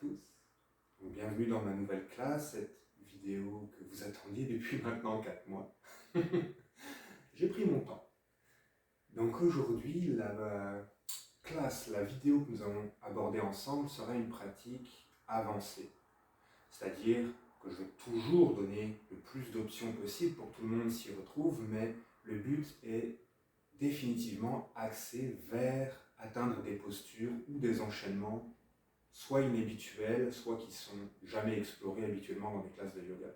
tous. Donc, bienvenue dans ma nouvelle classe, cette vidéo que vous attendiez depuis maintenant 4 mois. J'ai pris mon temps. Donc aujourd'hui, la classe, la vidéo que nous allons aborder ensemble sera une pratique avancée. C'est-à-dire que je vais toujours donner le plus d'options possible pour que tout le monde s'y retrouve, mais le but est définitivement axé vers atteindre des postures ou des enchaînements soit inhabituels, soit qui sont jamais explorés habituellement dans des classes de yoga.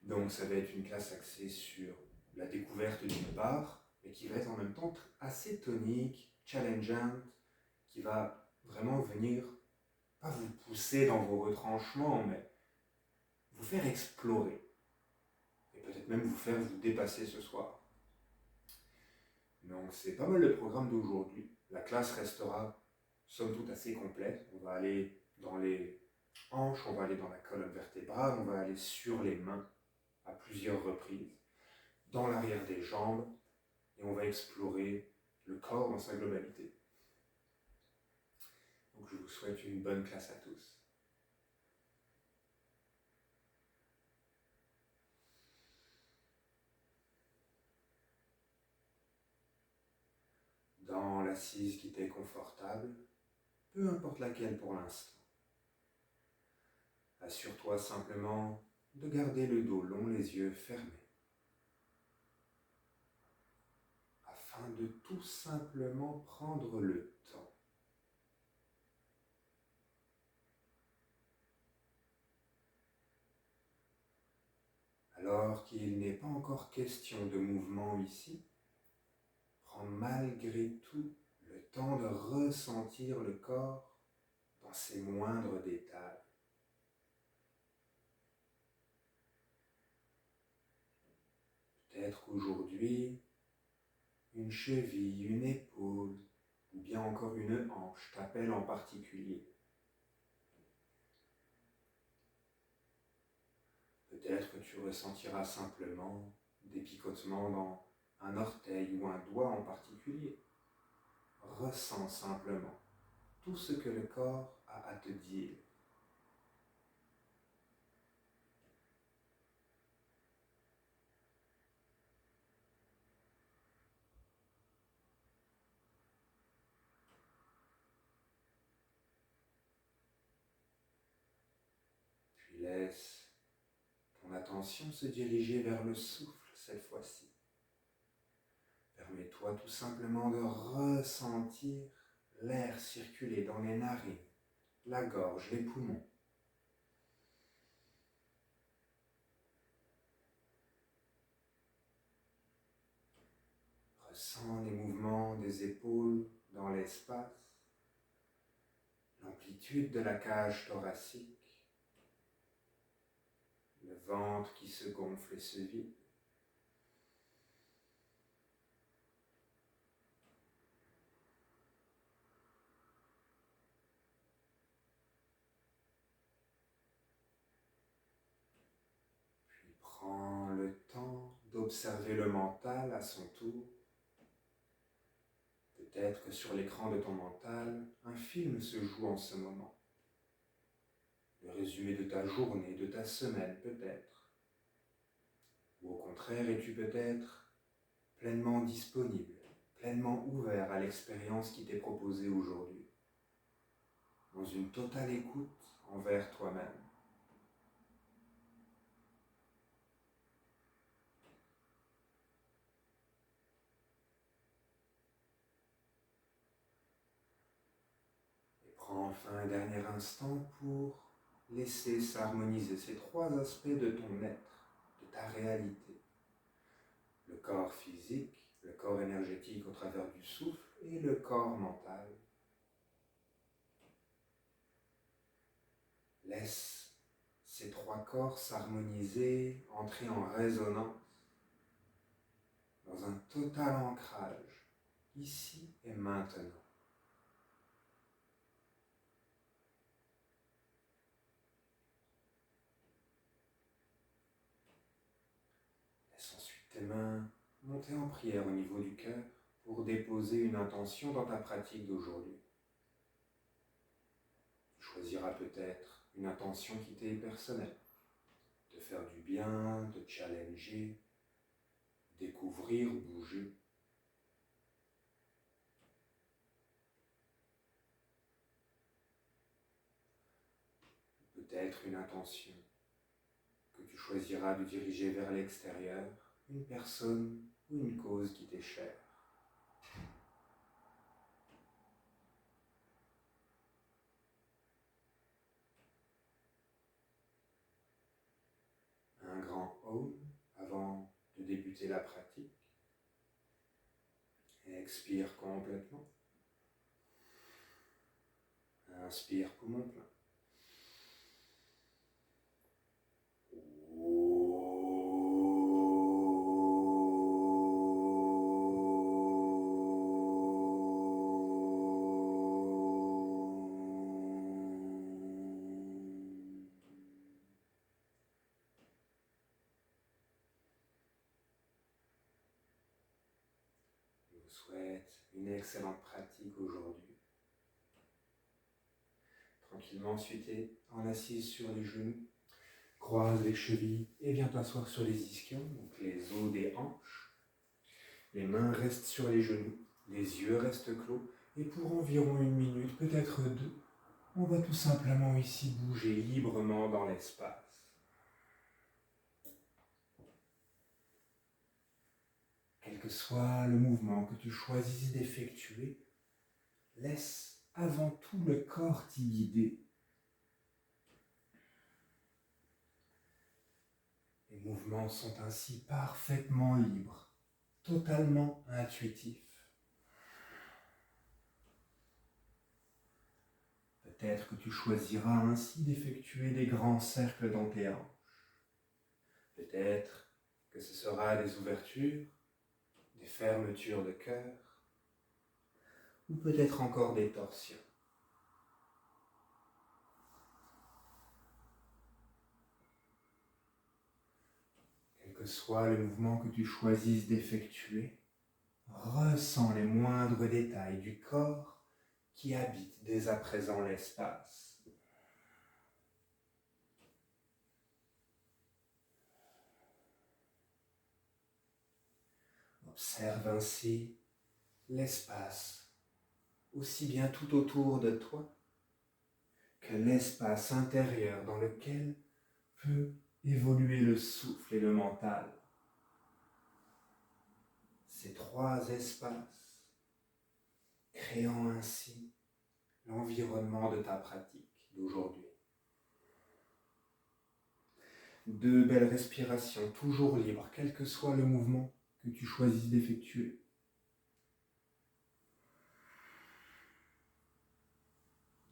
Donc ça va être une classe axée sur la découverte d'une part, mais qui va être en même temps assez tonique, challengeante, qui va vraiment venir, pas vous pousser dans vos retranchements, mais vous faire explorer, et peut-être même vous faire vous dépasser ce soir. Donc c'est pas mal le programme d'aujourd'hui. La classe restera somme toute assez complète. On va aller dans les hanches, on va aller dans la colonne vertébrale, on va aller sur les mains à plusieurs reprises, dans l'arrière des jambes, et on va explorer le corps dans sa globalité. Donc je vous souhaite une bonne classe à tous. Dans l'assise qui t'est confortable, peu importe laquelle pour l'instant. Assure-toi simplement de garder le dos long, les yeux fermés, afin de tout simplement prendre le temps. Alors qu'il n'est pas encore question de mouvement ici, prends malgré tout le temps de ressentir le corps dans ses moindres détails. Peut-être qu'aujourd'hui, une cheville, une épaule, ou bien encore une hanche t'appelle en particulier. Peut-être que tu ressentiras simplement des picotements dans un orteil ou un doigt en particulier. Ressens simplement tout ce que le corps a à te dire. Puis laisse ton attention se diriger vers le souffle cette fois-ci. Permets-toi tout simplement de ressentir l'air circuler dans les narines, la gorge, les poumons. Ressens les mouvements des épaules dans l'espace, l'amplitude de la cage thoracique, le ventre qui se gonfle et se vide. Puis prends le temps d'observer le mental à son tour. Peut-être que sur l'écran de ton mental, un film se joue en ce moment. Le résumé de ta journée, de ta semaine peut-être. Ou au contraire, es-tu peut-être pleinement disponible, pleinement ouvert à l'expérience qui t'est proposée aujourd'hui, dans une totale écoute envers toi-même. Et prends enfin un dernier instant pour laisser s'harmoniser ces trois aspects de ton être, de ta réalité. Le corps physique, le corps énergétique au travers du souffle et le corps mental. Laisse ces trois corps s'harmoniser, entrer en résonance, dans un total ancrage, ici et maintenant. Laisse ensuite tes mains monter en prière au niveau du cœur pour déposer une intention dans ta pratique d'aujourd'hui. Tu choisiras peut-être une intention qui t'est personnelle. De faire du bien, de challenger, découvrir, bouger. Peut-être une intention que tu choisiras de diriger vers l'extérieur, une personne ou une cause qui t'est chère. Un grand home avant de débuter la pratique. Et expire complètement. Inspire poumon plein. Je vous souhaite une excellente pratique aujourd'hui. Tranquillement, ensuite, en assise sur les genoux, croise les chevilles et viens t'asseoir sur les ischions, donc les os des hanches. Les mains restent sur les genoux, les yeux restent clos, et pour environ 1 minute, peut-être 2, on va tout simplement ici bouger librement dans l'espace. Quel que soit le mouvement que tu choisisses d'effectuer, laisse avant tout le corps t'y guider. Les mouvements sont ainsi parfaitement libres, totalement intuitifs. Peut-être que tu choisiras ainsi d'effectuer des grands cercles dans tes hanches. Peut-être que ce sera des ouvertures, des fermetures de cœur, ou peut-être encore des torsions. Quel que soit le mouvement que tu choisisses d'effectuer, ressens les moindres détails du corps qui habite dès à présent l'espace. Observe ainsi l'espace, aussi bien tout autour de toi que l'espace intérieur dans lequel peut évoluer le souffle et le mental. Ces 3 espaces, créant ainsi l'environnement de ta pratique d'aujourd'hui. 2 belles respirations, toujours libres, quel que soit le mouvement que tu choisis d'effectuer.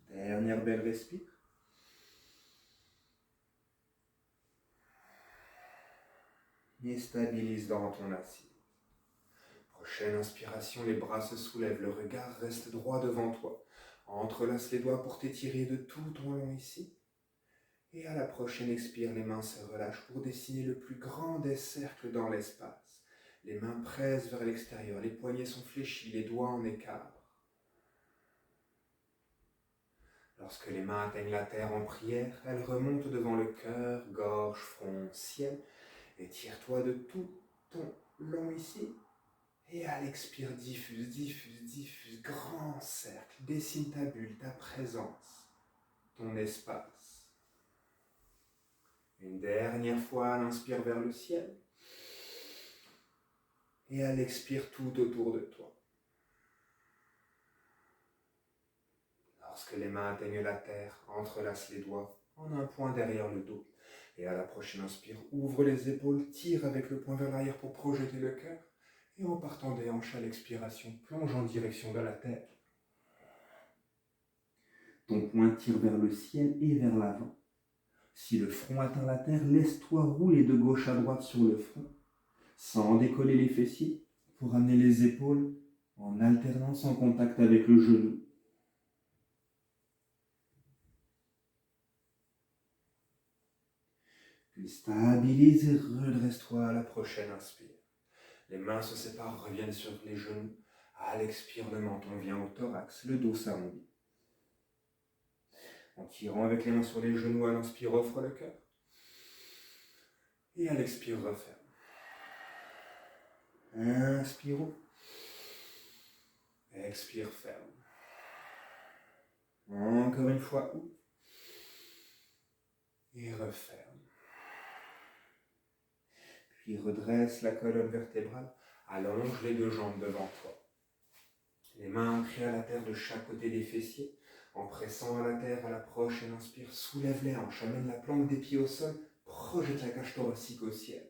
Dernière belle respire. Et stabilise dans ton assise. Prochaine inspiration, les bras se soulèvent, le regard reste droit devant toi. Entrelace les doigts pour t'étirer de tout ton long ici. Et à la prochaine expire, les mains se relâchent pour dessiner le plus grand des cercles dans l'espace. Les mains pressent vers l'extérieur, les poignets sont fléchis, les doigts en écart. Lorsque les mains atteignent la terre en prière, elles remontent devant le cœur, gorge, front, ciel. Étire-toi de tout ton long ici. Et à l'expire, diffuse, diffuse, diffuse, grand cercle, dessine ta bulle, ta présence, ton espace. Une dernière fois, à l'inspire vers le ciel. Et à l'expire tout autour de toi. Lorsque les mains atteignent la terre, entrelace les doigts en un point derrière le dos. Et à la prochaine inspire, ouvre les épaules, tire avec le poing vers l'arrière pour projeter le cœur. Et en partant des hanches à l'expiration, plonge en direction de la terre. Ton poing tire vers le ciel et vers l'avant. Si le front atteint la terre, laisse-toi rouler de gauche à droite sur le front, sans décoller les fessiers, pour amener les épaules en alternance en contact avec le genou. Puis stabilise et redresse-toi à la prochaine inspire. Les mains se séparent, reviennent sur les genoux. À l'expire, le menton vient au thorax, le dos s'arrondit. En tirant avec les mains sur les genoux, à l'inspire, offre le cœur. Et à l'expire, referme. Inspire, ouvre. Expire, ferme. Encore une fois, ouvre. Et referme. Puis redresse la colonne vertébrale, allonge les deux jambes devant toi. Les mains ancrées à la terre de chaque côté des fessiers, en pressant à la terre à l'approche et l'inspire, soulève les hanches, amène la plante des pieds au sol, projette la cage thoracique au ciel.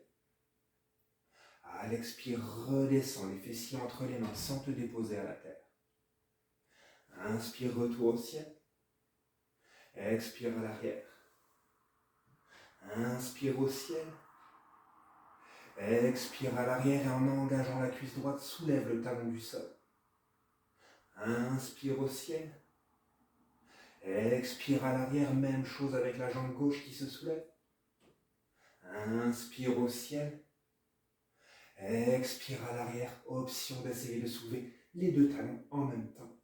À l'expire, redescends les fessiers entre les mains sans te déposer à la terre. Inspire, retour au ciel. Expire à l'arrière. Inspire au ciel. Expire à l'arrière et en engageant la cuisse droite, soulève le talon du sol. Inspire au ciel. Expire à l'arrière, même chose avec la jambe gauche qui se soulève. Inspire au ciel. Expire à l'arrière, option d'essayer de soulever les deux talons en même temps.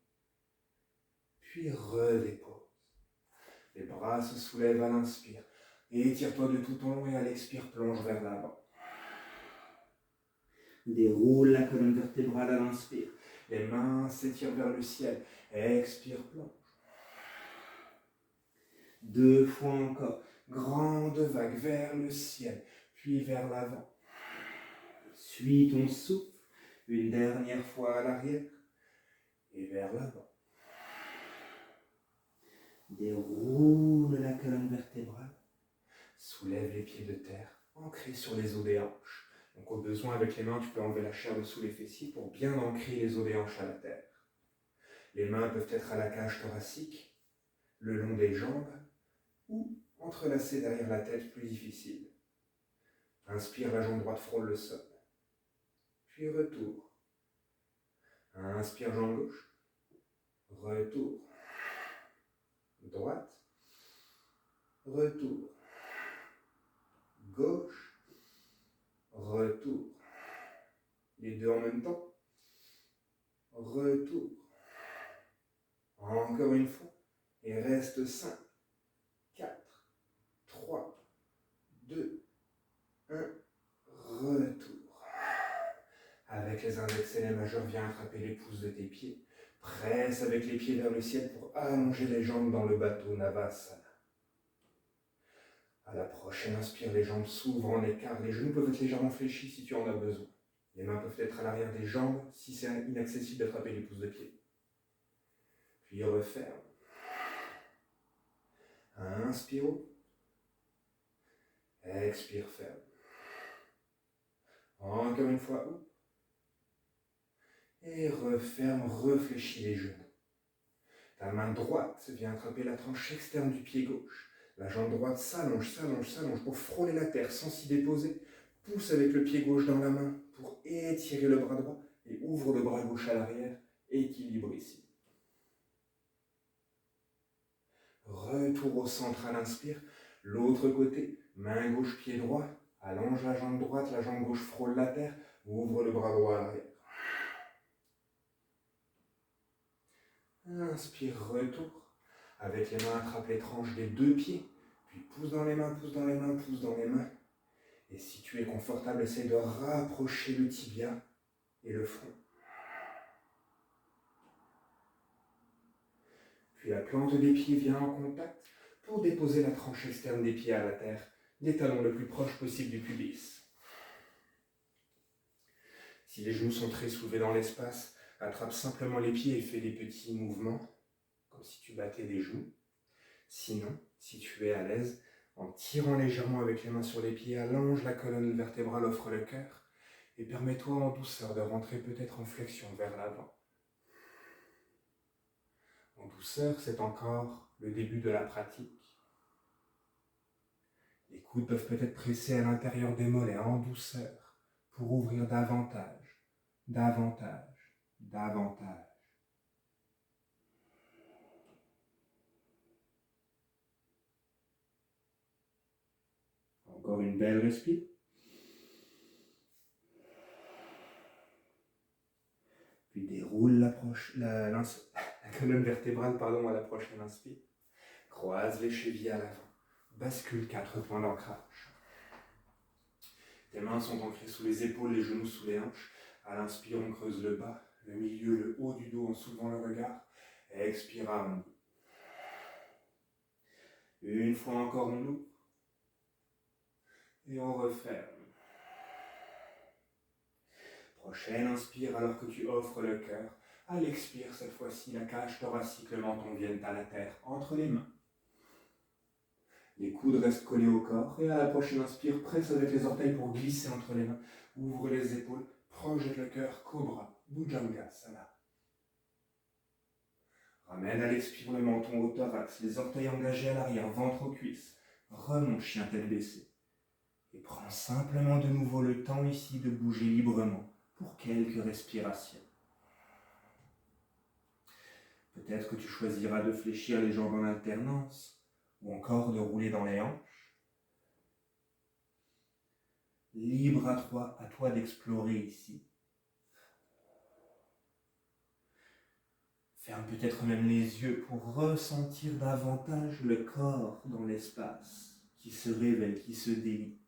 Puis redépose. Les bras se soulèvent à l'inspire. Étire-toi de tout ton long et à l'expire, plonge vers l'avant. Déroule la colonne vertébrale à l'inspire. Les mains s'étirent vers le ciel. Expire, plonge. 2 fois encore. Grande vague vers le ciel, puis vers l'avant. Suis ton souffle. Une dernière fois à l'arrière et vers l'avant. Déroule la colonne vertébrale. Soulève les pieds de terre, ancrés sur les os des hanches. Donc au besoin, avec les mains, tu peux enlever la chair dessous les fessiers pour bien ancrer les os des hanches à la terre. Les mains peuvent être à la cage thoracique, le long des jambes, ou entrelacées derrière la tête, plus difficile. Inspire, la jambe droite frôle le sol. Puis retour. Inspire, jambe gauche. Retour. Droite. Retour. Gauche. Retour. Les deux en même temps. Retour. Encore une fois. Et reste 5, 4, 3, 2, 1. Retour. Avec les index et les majeurs, viens attraper les pouces de tes pieds. Presse avec les pieds vers le ciel pour allonger les jambes dans le bateau Navasana. À la prochaine inspire, les jambes s'ouvrent en écart. Les genoux peuvent être légèrement fléchis si tu en as besoin. Les mains peuvent être à l'arrière des jambes si c'est inaccessible d'attraper les pouces de pied. Puis referme. Inspire. Expire, ferme. Encore une fois, ouvre. Et referme, réfléchis les genoux. Ta main droite vient attraper la tranche externe du pied gauche. La jambe droite s'allonge, s'allonge, s'allonge pour frôler la terre sans s'y déposer. Pousse avec le pied gauche dans la main pour étirer le bras droit et ouvre le bras gauche à l'arrière. Équilibre ici. Retour au centre à l'inspire. L'autre côté, main gauche, pied droit. Allonge la jambe droite, la jambe gauche frôle la terre. Ouvre le bras droit à l'arrière. Inspire, retour. Avec les mains, attrape les tranches des deux pieds. Puis pousse dans les mains, pousse dans les mains, pousse dans les mains. Et si tu es confortable, essaye de rapprocher le tibia et le front. Puis la plante des pieds vient en contact pour déposer la tranche externe des pieds à la terre, les talons le plus proche possible du pubis. Si les genoux sont très soulevés dans l'espace, attrape simplement les pieds et fais des petits mouvements, comme si tu battais des genoux. Sinon, si tu es à l'aise, en tirant légèrement avec les mains sur les pieds, allonge la colonne vertébrale, offre le cœur et permets-toi en douceur de rentrer peut-être en flexion vers l'avant. En douceur, c'est encore le début de la pratique. Les coudes peuvent peut-être presser à l'intérieur des mollets en douceur pour ouvrir davantage, davantage, davantage. Encore une belle respire. Puis déroule la colonne vertébrale à la prochaine inspire. Croise les chevilles à l'avant. Bascule 4 points d'ancrage. Tes mains sont ancrées sous les épaules, les genoux sous les hanches. À l'inspire, on creuse le bas, le milieu, le haut du dos en soulevant le regard. Expire, arrondi. Une fois encore, on ouvre. Et on referme. Prochaine inspire alors que tu offres le cœur. À l'expire, cette fois-ci, la cage thoracique, le menton viennent à la terre, entre les mains. Les coudes restent collés au corps. Et à la prochaine inspire, presse avec les orteils pour glisser entre les mains. Ouvre les épaules, projette le cœur, cobra, bhujangasana. Ramène à l'expire le menton au thorax, les orteils engagés à l'arrière, ventre aux cuisses. Remonte, chien tête baissée. Et prends simplement de nouveau le temps ici de bouger librement pour quelques respirations. Peut-être que tu choisiras de fléchir les jambes en alternance ou encore de rouler dans les hanches. Libre à toi d'explorer ici. Ferme peut-être même les yeux pour ressentir davantage le corps dans l'espace qui se révèle, qui se délie.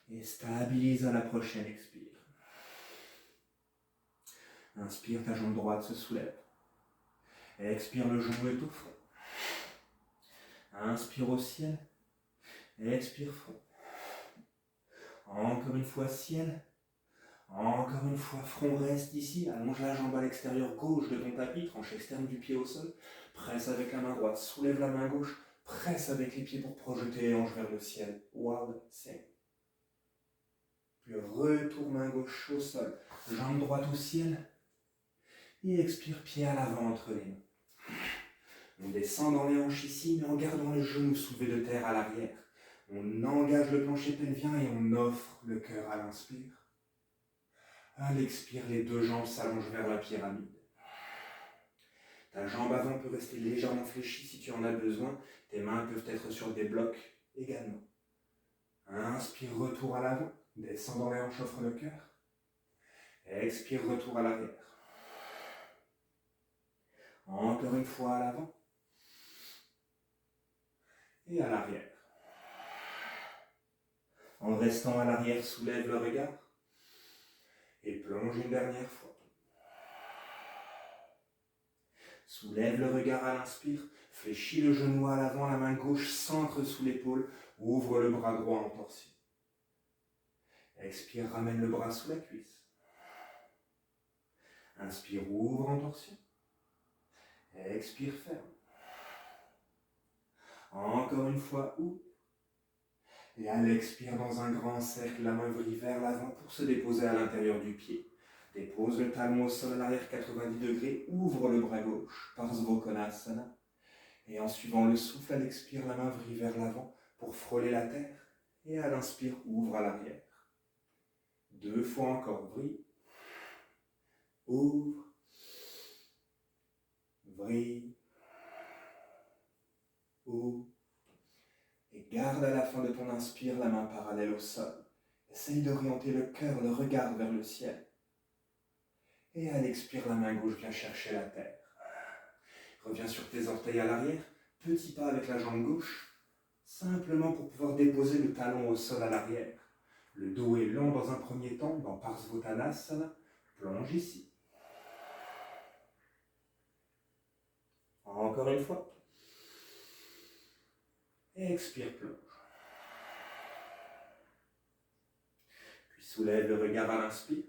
Et stabilise à la prochaine expire. Inspire, ta jambe droite se soulève. Expire, le genou est au front. Inspire au ciel. Expire, front. Encore une fois, ciel. Encore une fois, front reste ici. Allonge la jambe à l'extérieur gauche de ton tapis, tranche externe du pied au sol. Presse avec la main droite, soulève la main gauche. Presse avec les pieds pour projeter les hanches vers le ciel. Wild Sing. Puis retour main gauche au sol. Jambe droite au ciel. Et expire, pied à l'avant entre les mains. On descend dans les hanches ici, mais en gardant le genou soulevé de terre à l'arrière. On engage le plancher pelvien et on offre le cœur à l'inspire. À l'expire, les deux jambes s'allongent vers la pyramide. Ta jambe avant peut rester légèrement fléchie si tu en as besoin. Tes mains peuvent être sur des blocs également. Inspire, retour à l'avant. Descends dans les hanches, offre le cœur. Expire, retour à l'arrière. Encore une fois à l'avant. Et à l'arrière. En restant à l'arrière, soulève le regard. Et plonge une dernière fois. Soulève le regard à l'inspire. Fléchis le genou à l'avant, la main gauche s'ancre sous l'épaule. Ouvre le bras droit en torsion. Expire, ramène le bras sous la cuisse. Inspire, ouvre en torsion. Expire, ferme. Encore une fois, ouvre. Et à l'expire dans un grand cercle, la main vrille vers l'avant pour se déposer à l'intérieur du pied. Dépose le talon au sol à l'arrière 90 degrés, ouvre le bras gauche, Parsvakonasana. Et en suivant le souffle, à l'expire, la main vrille vers l'avant pour frôler la terre. Et à l'inspire, ouvre à l'arrière. 2 fois encore, vrille. Ouvre. Vrille. Ouvre. Et garde à la fin de ton inspire la main parallèle au sol. Essaye d'orienter le cœur, le regard vers le ciel. Et à l'expire, la main gauche vient chercher la terre. Reviens sur tes orteils à l'arrière, petit pas avec la jambe gauche, simplement pour pouvoir déposer le talon au sol à l'arrière. Le dos est lent dans un premier temps, dans Parsvottanasana, plonge ici. Encore une fois. Et expire, plonge. Puis soulève le regard à l'inspire.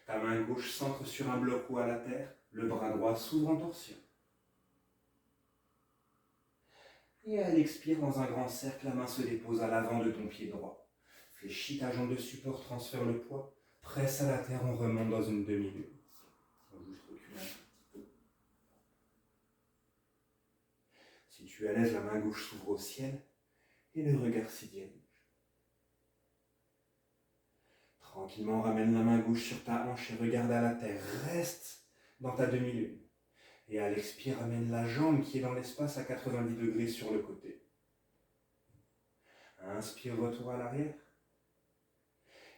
Ta main gauche s'ancre sur un bloc ou à la terre. Le bras droit s'ouvre en torsion. Et à l'expire, dans un grand cercle, la main se dépose à l'avant de ton pied droit. Fléchis ta jambe de support, transfère le poids. Presse à la terre, on remonte dans une demi-lune. On va juste reculer un petit peu. Si tu es à l'aise, la main gauche s'ouvre au ciel. Et le regard s'y dirige. Tranquillement, ramène la main gauche sur ta hanche et regarde à la terre. Reste dans ta demi-lune. Et à l'expire, ramène la jambe qui est dans l'espace à 90 degrés sur le côté. Inspire, retour à l'arrière.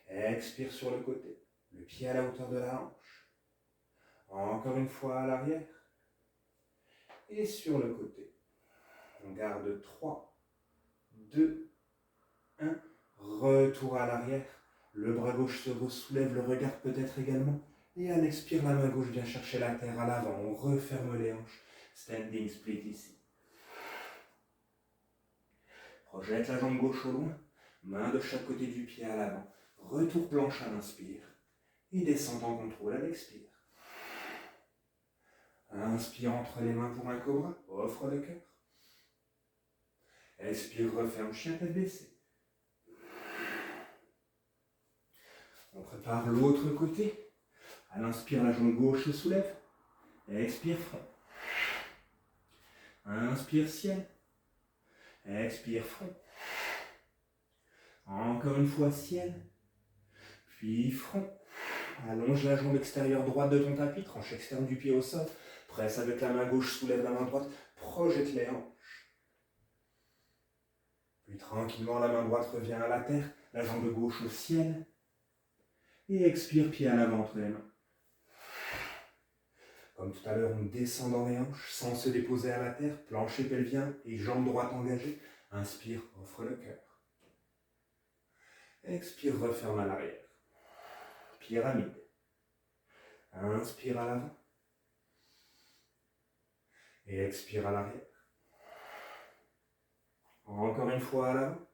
Expire sur le côté. Le pied à la hauteur de la hanche. Encore une fois à l'arrière. Et sur le côté. On garde 3, 2, 1. Retour à l'arrière. Le bras gauche se ressoulève, le regard peut-être également. Et à l'expire, la main gauche vient chercher la terre à l'avant. On referme les hanches. Standing split ici. Projette la jambe gauche au loin. Main de chaque côté du pied à l'avant. Retour planche à l'inspire. Et descend en contrôle à l'expire. Inspire entre les mains pour un cobra. Offre le cœur. Expire, referme, chien tête baissée. On prépare l'autre côté. À l'inspire, la jambe gauche se soulève. Expire, front. Inspire, ciel. Expire, front. Encore une fois, ciel. Puis front. Allonge la jambe extérieure droite de ton tapis. Tranche externe du pied au sol. Presse avec la main gauche, soulève la main droite. Projette les hanches. Puis tranquillement, la main droite revient à la terre. La jambe gauche au ciel. Et expire, pied à l'avant entre les mains. Comme tout à l'heure, on descend dans les hanches sans se déposer à la terre, plancher pelvien et jambe droite engagée. Inspire, offre le cœur. Expire, referme à l'arrière. Pyramide. Inspire à l'avant. Et expire à l'arrière. Encore une fois à l'avant.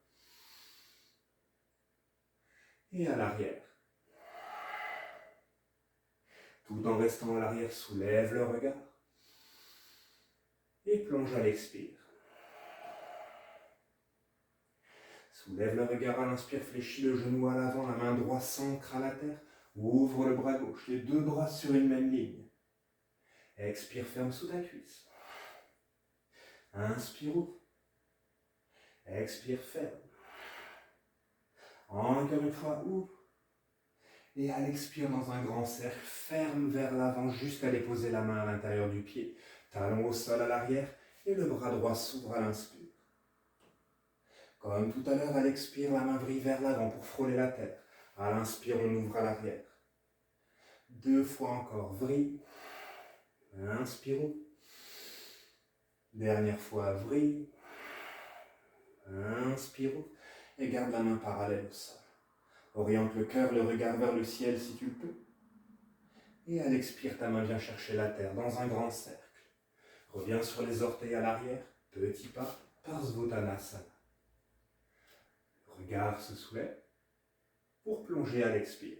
Et à l'arrière. Tout en restant à l'arrière, soulève le regard. Et plonge à l'expire. Soulève le regard à l'inspire, fléchis le genou à l'avant, la main droite s'ancre à la terre. Ouvre le bras gauche, les deux bras sur une même ligne. Expire, ferme sous ta cuisse. Inspire, ouvre. Expire, ferme. Encore une fois, ouvre. Et à l'expire, dans un grand cercle, ferme vers l'avant jusqu'à déposer la main à l'intérieur du pied. Talon au sol à l'arrière et le bras droit s'ouvre à l'inspire. Comme tout à l'heure, à l'expire, la main brille vers l'avant pour frôler la terre. À l'inspire, on ouvre à l'arrière. 2 fois encore, vrille. Inspire. Dernière fois, vrille. Inspire. Et garde la main parallèle au sol. Oriente le cœur, le regard vers le ciel si tu le peux. Et à l'expire, ta main vient chercher la terre dans un grand cercle. Reviens sur les orteils à l'arrière. Petit pas, Parsvottanasana. Regard se soulève pour plonger à l'expire.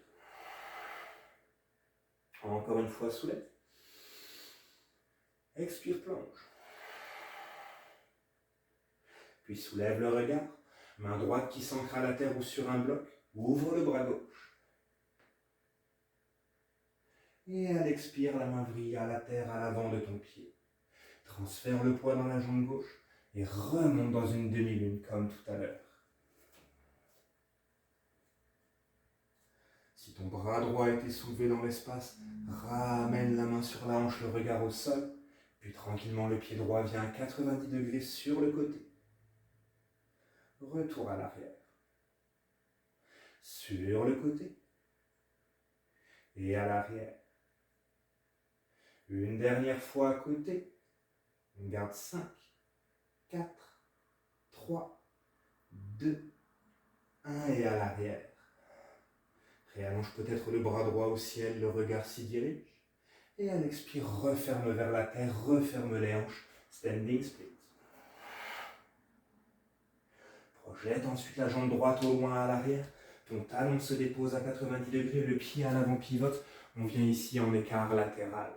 Encore une fois, soulève. Expire, plonge. Puis soulève le regard. Main droite qui s'ancre à la terre ou sur un bloc. Ouvre le bras gauche. Et à l'expire, la main vrille à la terre à l'avant de ton pied. Transfère le poids dans la jambe gauche et remonte dans une demi-lune comme tout à l'heure. Si ton bras droit a été soulevé dans l'espace, ramène la main sur la hanche, le regard au sol, puis tranquillement le pied droit vient à 90 degrés sur le côté. Retour à l'arrière. Sur le côté. Et à l'arrière. Une dernière fois à côté. On garde 5, 4, 3, 2, 1 et à l'arrière. Réallonge peut-être le bras droit au ciel, le regard s'y dirige. Et à l'expire, referme vers la terre, referme les hanches. Standing split. Projette ensuite la jambe droite au loin à l'arrière. Ton talon se dépose à 90 degrés, le pied à l'avant pivote. On vient ici en écart latéral.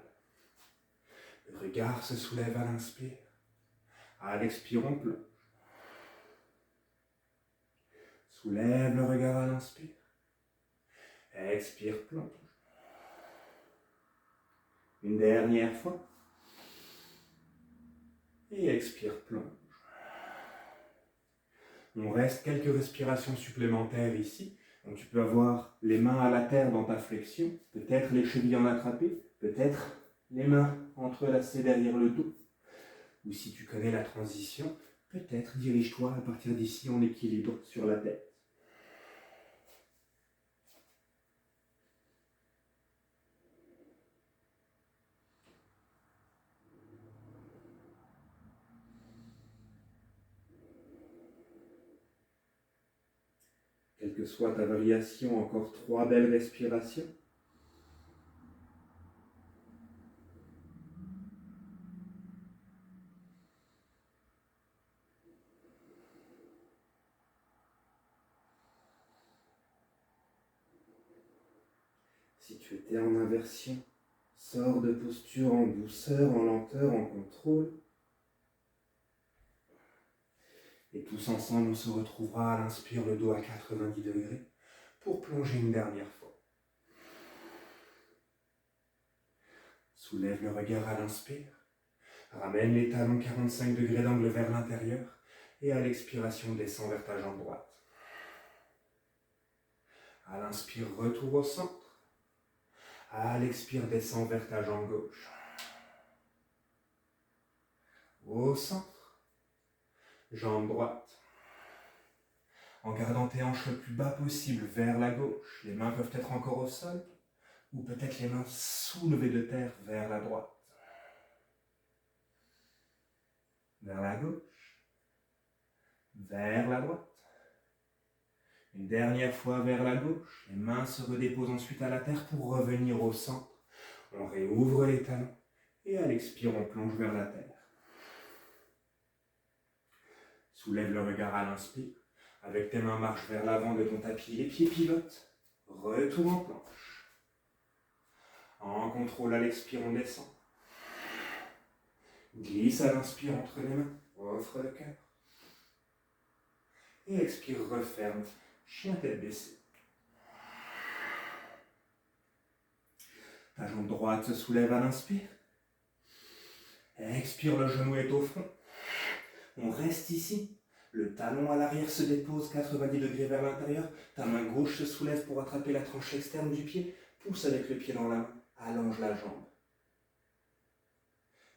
Le regard se soulève à l'inspire. À l'expire, on plonge. Soulève le regard à l'inspire. Expire, plonge. Une dernière fois. Et expire, plonge. On reste quelques respirations supplémentaires ici. Donc tu peux avoir les mains à la terre dans ta flexion, peut-être les chevilles en attrapées, peut-être les mains entrelacées derrière le dos. Ou si tu connais la transition, peut-être dirige-toi à partir d'ici en équilibre sur la tête. Quelle que soit ta variation, encore 3 belles respirations. Si tu étais en inversion, sors de posture en douceur, en lenteur, en contrôle. Et tous ensemble, on se retrouvera à l'inspire, le dos à 90 degrés, pour plonger une dernière fois. Soulève le regard à l'inspire. Ramène les talons 45 degrés d'angle vers l'intérieur. Et à l'expiration, descends vers ta jambe droite. À l'inspire, retour au centre. À l'expire, descends vers ta jambe gauche. Au centre. Jambe droite. En gardant tes hanches le plus bas possible vers la gauche. Les mains peuvent être encore au sol. Ou peut-être les mains soulevées de terre vers la droite. Vers la gauche. Vers la droite. Une dernière fois vers la gauche, les mains se redéposent ensuite à la terre pour revenir au centre. On réouvre les talons et à l'expire, on plonge vers la terre. Soulève le regard à l'inspire. Avec tes mains, marche vers l'avant de ton tapis, les pieds pivotent. Retour en planche. En contrôle à l'expire, on descend. Glisse à l'inspire entre les mains, offre le cœur. Et expire, referme. Chien tête baissée. Ta jambe droite se soulève à l'inspire. Expire, le genou est au front. On reste ici. Le talon à l'arrière se dépose 90 degrés vers l'intérieur. Ta main gauche se soulève pour attraper la tranche externe du pied. Pousse avec le pied dans la main. Allonge la jambe.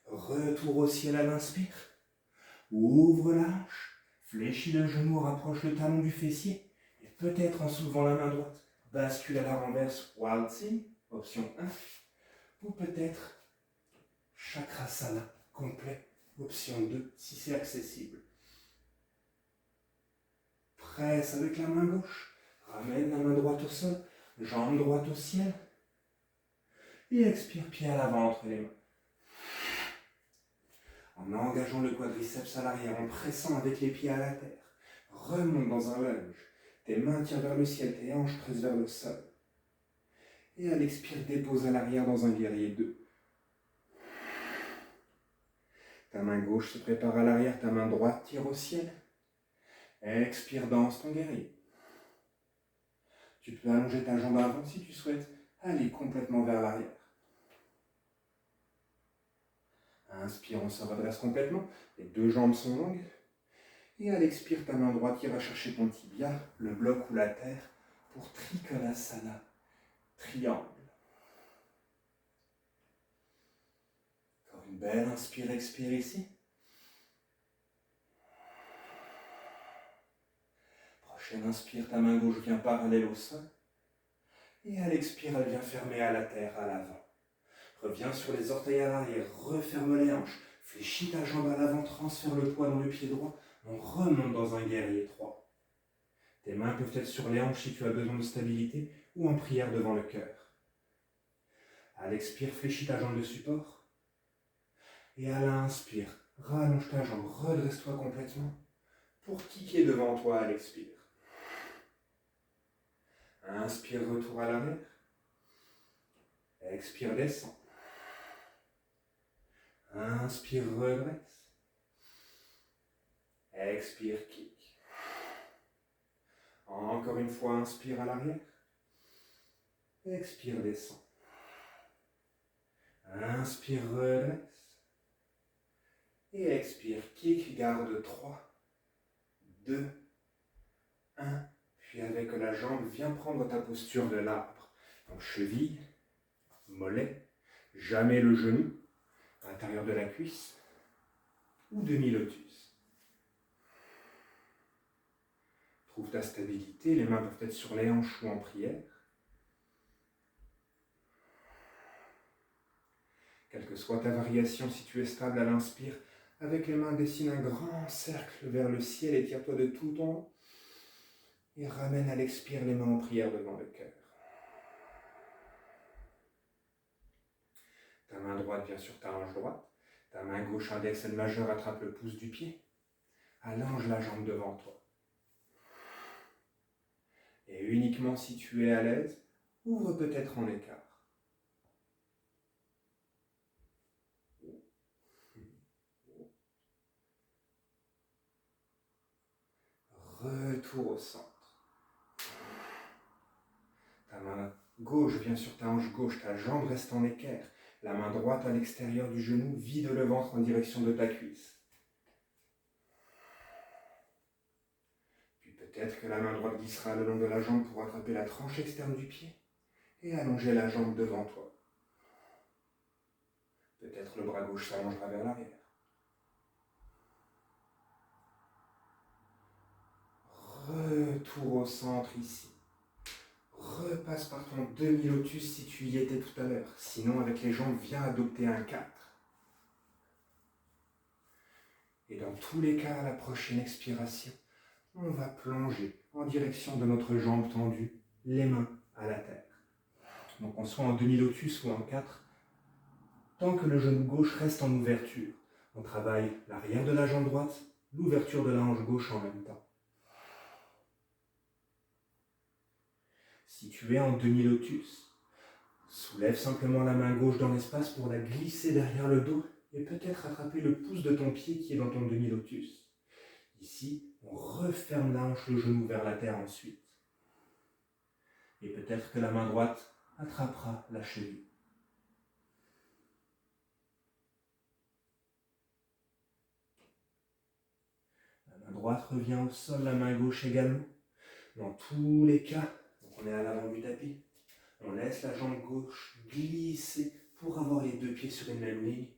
Retour au ciel à l'inspire. Ouvre la hanche. Fléchis le genou, rapproche le talon du fessier. Et peut-être en soulevant la main droite, bascule à la renverse, waltzing, option 1. Ou peut-être chakrasana complet, option 2, si c'est accessible. Presse avec la main gauche, ramène la main droite au sol, jambe droite au ciel. Et expire, pied à l'avant entre les mains. En engageant le quadriceps à l'arrière, en pressant avec les pieds à la terre. Remonte dans un lunge. Tes mains tirent vers le ciel, tes hanches pressent vers le sol. Et à l'expire, dépose à l'arrière dans un guerrier 2. Ta main gauche se prépare à l'arrière, ta main droite tire au ciel. Expire, danse ton guerrier. Tu peux allonger ta jambe avant si tu souhaites aller complètement vers l'arrière. Inspire, on se redresse complètement. Les deux jambes sont longues. Et à l'expire, ta main droite ira chercher ton tibia, le bloc ou la terre, pour Trikonasana, triangle. Encore une belle inspire, expire ici. Prochaine inspire, ta main gauche vient parallèle au sol. Et à l'expire, elle vient fermer à la terre, à l'avant. Reviens sur les orteils à l'arrière, referme les hanches. Fléchis ta jambe à l'avant, transfère le poids dans le pied droit. On remonte dans un guerrier 3. Tes mains peuvent être sur les hanches si tu as besoin de stabilité ou en prière devant le cœur. À l'expire, fléchis ta jambe de support. Et à l'inspire, rallonge ta jambe, redresse-toi complètement pour kicker devant toi à l'expire. Inspire, retour à l'arrière. Expire, descend. Inspire, redresse. Expire, kick. Encore une fois, inspire à l'arrière. Expire, descend. Inspire, redresse. Et expire, kick, garde 3, 2, 1. Puis avec la jambe, viens prendre ta posture de l'arbre. Donc cheville, mollet, jamais le genou, à l'intérieur de la cuisse, ou demi-lotus. Trouve ta stabilité, les mains peuvent être sur les hanches ou en prière. Quelle que soit ta variation, si tu es stable à l'inspire, avec les mains dessine un grand cercle vers le ciel et tire-toi de tout ton haut. Et ramène à l'expire les mains en prière devant le cœur. Ta main droite vient sur ta hanche droite. Ta main gauche index et majeur attrape le pouce du pied. Allonge la jambe devant toi. Et uniquement si tu es à l'aise, ouvre peut-être en écart. Retour au centre. Ta main gauche vient sur ta hanche gauche, ta jambe reste en équerre. La main droite à l'extérieur du genou, vide le ventre en direction de ta cuisse. Puis peut-être que la main droite glissera le long de la jambe pour attraper la tranche externe du pied et allonger la jambe devant toi. Peut-être le bras gauche s'allongera vers l'arrière. Retour au centre ici. Repasse par ton demi-lotus si tu y étais tout à l'heure. Sinon, avec les jambes, viens adopter un 4. Et dans tous les cas, à la prochaine expiration, on va plonger en direction de notre jambe tendue, les mains à la terre. Donc on soit en demi-lotus ou en 4, tant que le genou gauche reste en ouverture. On travaille l'arrière de la jambe droite, l'ouverture de la hanche gauche en même temps. Si tu es en demi-lotus, soulève simplement la main gauche dans l'espace pour la glisser derrière le dos et peut-être attraper le pouce de ton pied qui est dans ton demi-lotus. Ici, on referme la hanche, le genou vers la terre ensuite. Et peut-être que la main droite attrapera la cheville. La main droite revient au sol, la main gauche également. Dans tous les cas, donc on est à l'avant du tapis, on laisse la jambe gauche glisser pour avoir les deux pieds sur une même ligne.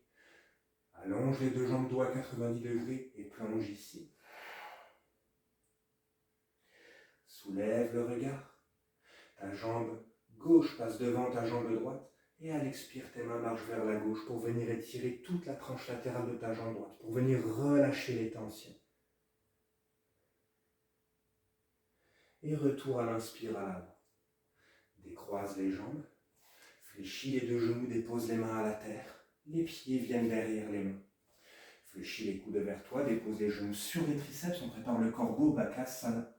Allonge les deux jambes dos à 90 degrés et plonge ici. Soulève le regard. Ta jambe gauche passe devant ta jambe droite et à l'expire, tes mains marchent vers la gauche pour venir étirer toute la tranche latérale de ta jambe droite, pour venir relâcher les tensions. Et retour à l'inspire à l'avant. Décroise les jambes, fléchis les deux genoux, dépose les mains à la terre, les pieds viennent derrière les mains. Fléchis les coudes vers toi, dépose les genoux sur les triceps, on prépare le corbeau, Bakasana.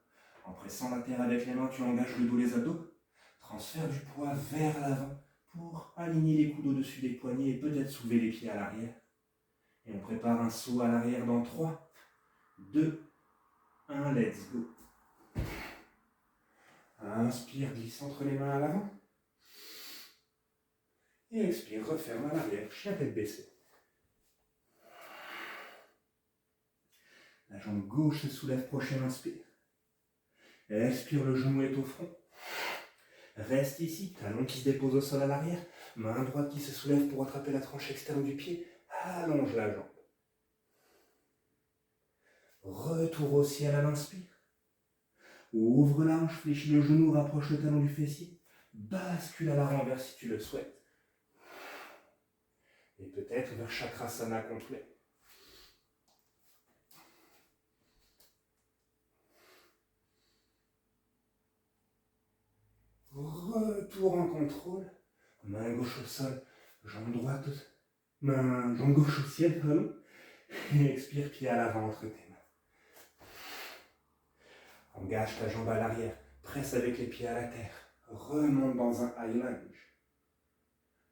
En pressant la terre avec les mains, tu engages le dos, les abdos. Transfère du poids vers l'avant pour aligner les coudes au-dessus des poignets et peut-être soulever les pieds à l'arrière. Et on prépare un saut à l'arrière dans 3, 2, 1, let's go. Inspire, glisse entre les mains à l'avant. Et expire, referme à l'arrière, chien tête baissée. La jambe gauche se soulève, prochain inspire. Expire, le genou est au front. Reste ici, talon qui se dépose au sol à l'arrière, main droite qui se soulève pour attraper la tranche externe du pied, allonge la jambe. Retour au ciel à l'inspire. Ouvre la hanche, fléchis le genou, rapproche le talon du fessier, bascule à la renverse si tu le souhaites. Et peut-être vers Chakrasana complet. Retour en contrôle, main gauche au sol, jambe droite, jambe gauche au ciel, pardon. Et expire, pied à l'avant entre tes mains. Engage ta jambe à l'arrière, presse avec les pieds à la terre, remonte dans un high lunge,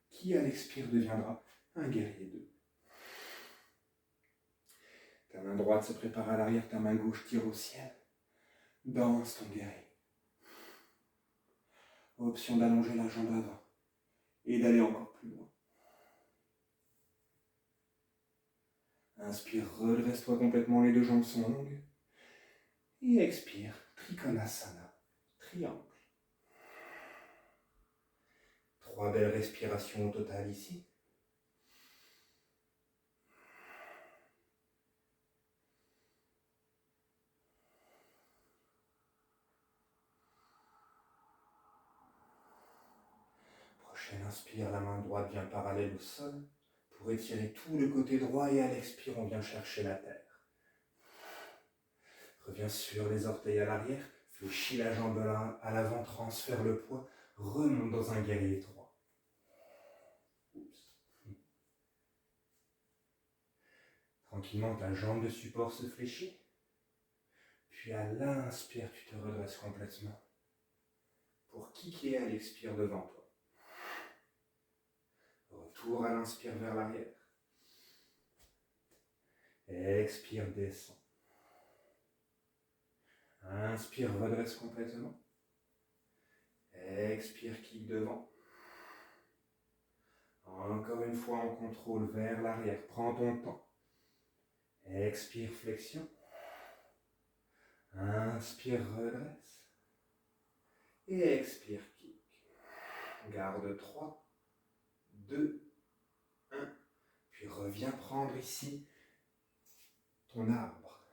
qui à l'expire deviendra un guerrier 2. Ta main droite se prépare à l'arrière, ta main gauche tire au ciel. Danse ton guerrier. Option d'allonger la jambe avant et d'aller encore plus loin. Inspire, redresse-toi complètement, les deux jambes sont longues. Et expire, Trikonasana, triangle. 3 belles respirations au total ici. Prochaine inspire, la main droite vient parallèle au sol pour étirer tout le côté droit et à l'expire, on vient chercher la terre. Reviens sur les orteils à l'arrière, Fléchis la jambe à l'avant, transfère le poids, remonte dans un guerrier 3. Oups. Tranquillement, ta jambe de support se fléchit. Puis à l'inspire, tu te redresses complètement. Pour kicker à l'expire devant toi. Retour à l'inspire vers l'arrière. Expire, descend. Inspire, redresse complètement. Expire, kick devant. Encore une fois en contrôle vers l'arrière. Prends ton temps. Expire, flexion. Inspire, redresse. Et expire, kick. Garde 3, 2, 1. Puis reviens prendre ici ton arbre.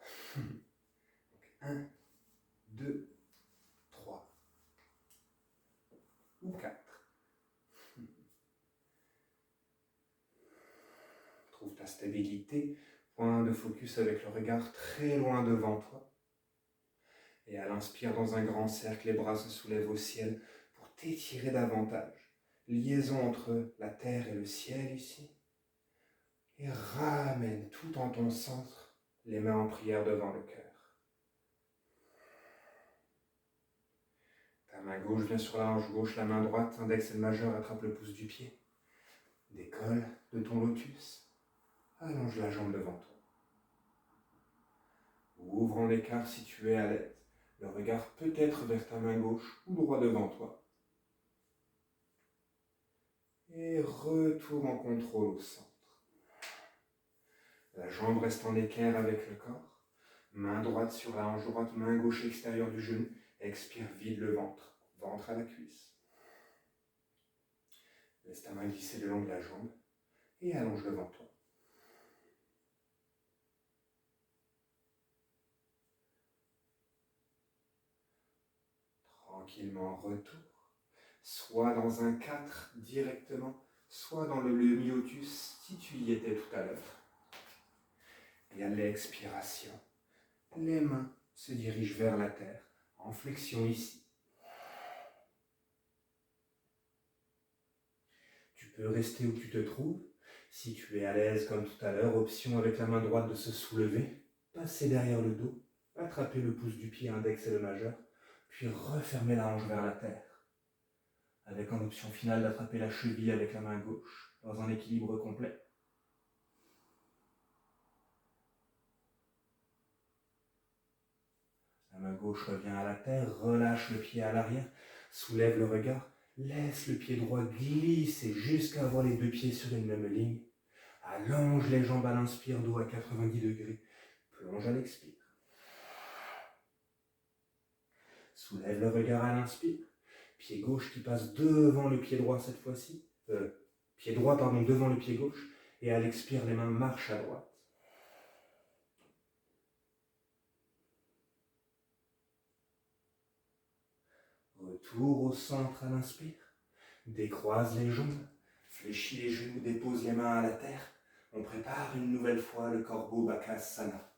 1, 2, 3 ou 4. Trouve ta stabilité. Point de focus avec le regard très loin devant toi. Et à l'inspire dans un grand cercle, les bras se soulèvent au ciel pour t'étirer davantage. Liaison entre la terre et le ciel ici. Et ramène tout en ton centre, les mains en prière devant le cœur. Ta main gauche vient sur la hanche gauche, la main droite, index et le majeur attrape le pouce du pied. Décolle de ton lotus. Allonge la jambe devant toi. Ouvre en écart si tu es à l'aise. Le regard peut-être vers ta main gauche ou droit devant toi. Et retour en contrôle au centre. La jambe reste en équerre avec le corps. Main droite sur la hanche droite, main gauche extérieure du genou. Expire, vide le ventre. Ventre à la cuisse. Laisse ta main glisser le long de la jambe et allonge devant toi. Tranquillement, retour. Soit dans un 4 directement, soit dans le myotus si tu y étais tout à l'heure. Et à l'expiration, les mains se dirigent vers la terre, en flexion ici. Tu peux rester où tu te trouves. Si tu es à l'aise comme tout à l'heure, option avec la main droite de se soulever, passer derrière le dos, attraper le pouce du pied index et le majeur, puis refermer la hanche vers la terre. Avec en option finale d'attraper la cheville avec la main gauche, dans un équilibre complet. La main gauche revient à la terre, relâche le pied à l'arrière, soulève le regard, laisse le pied droit glisser jusqu'à avoir les deux pieds sur une même ligne. Allonge les jambes à l'inspire, dos à 90 degrés. Plonge à l'expire. Soulève le regard à l'inspire. Pied gauche qui passe devant le pied droit cette fois-ci. Pied droit, devant le pied gauche. Et à l'expire, les mains marchent à droite. Retour au centre à l'inspire. Décroise les jambes. Fléchis les genoux, dépose les mains à la terre. On prépare une nouvelle fois le corbeau Bakasana.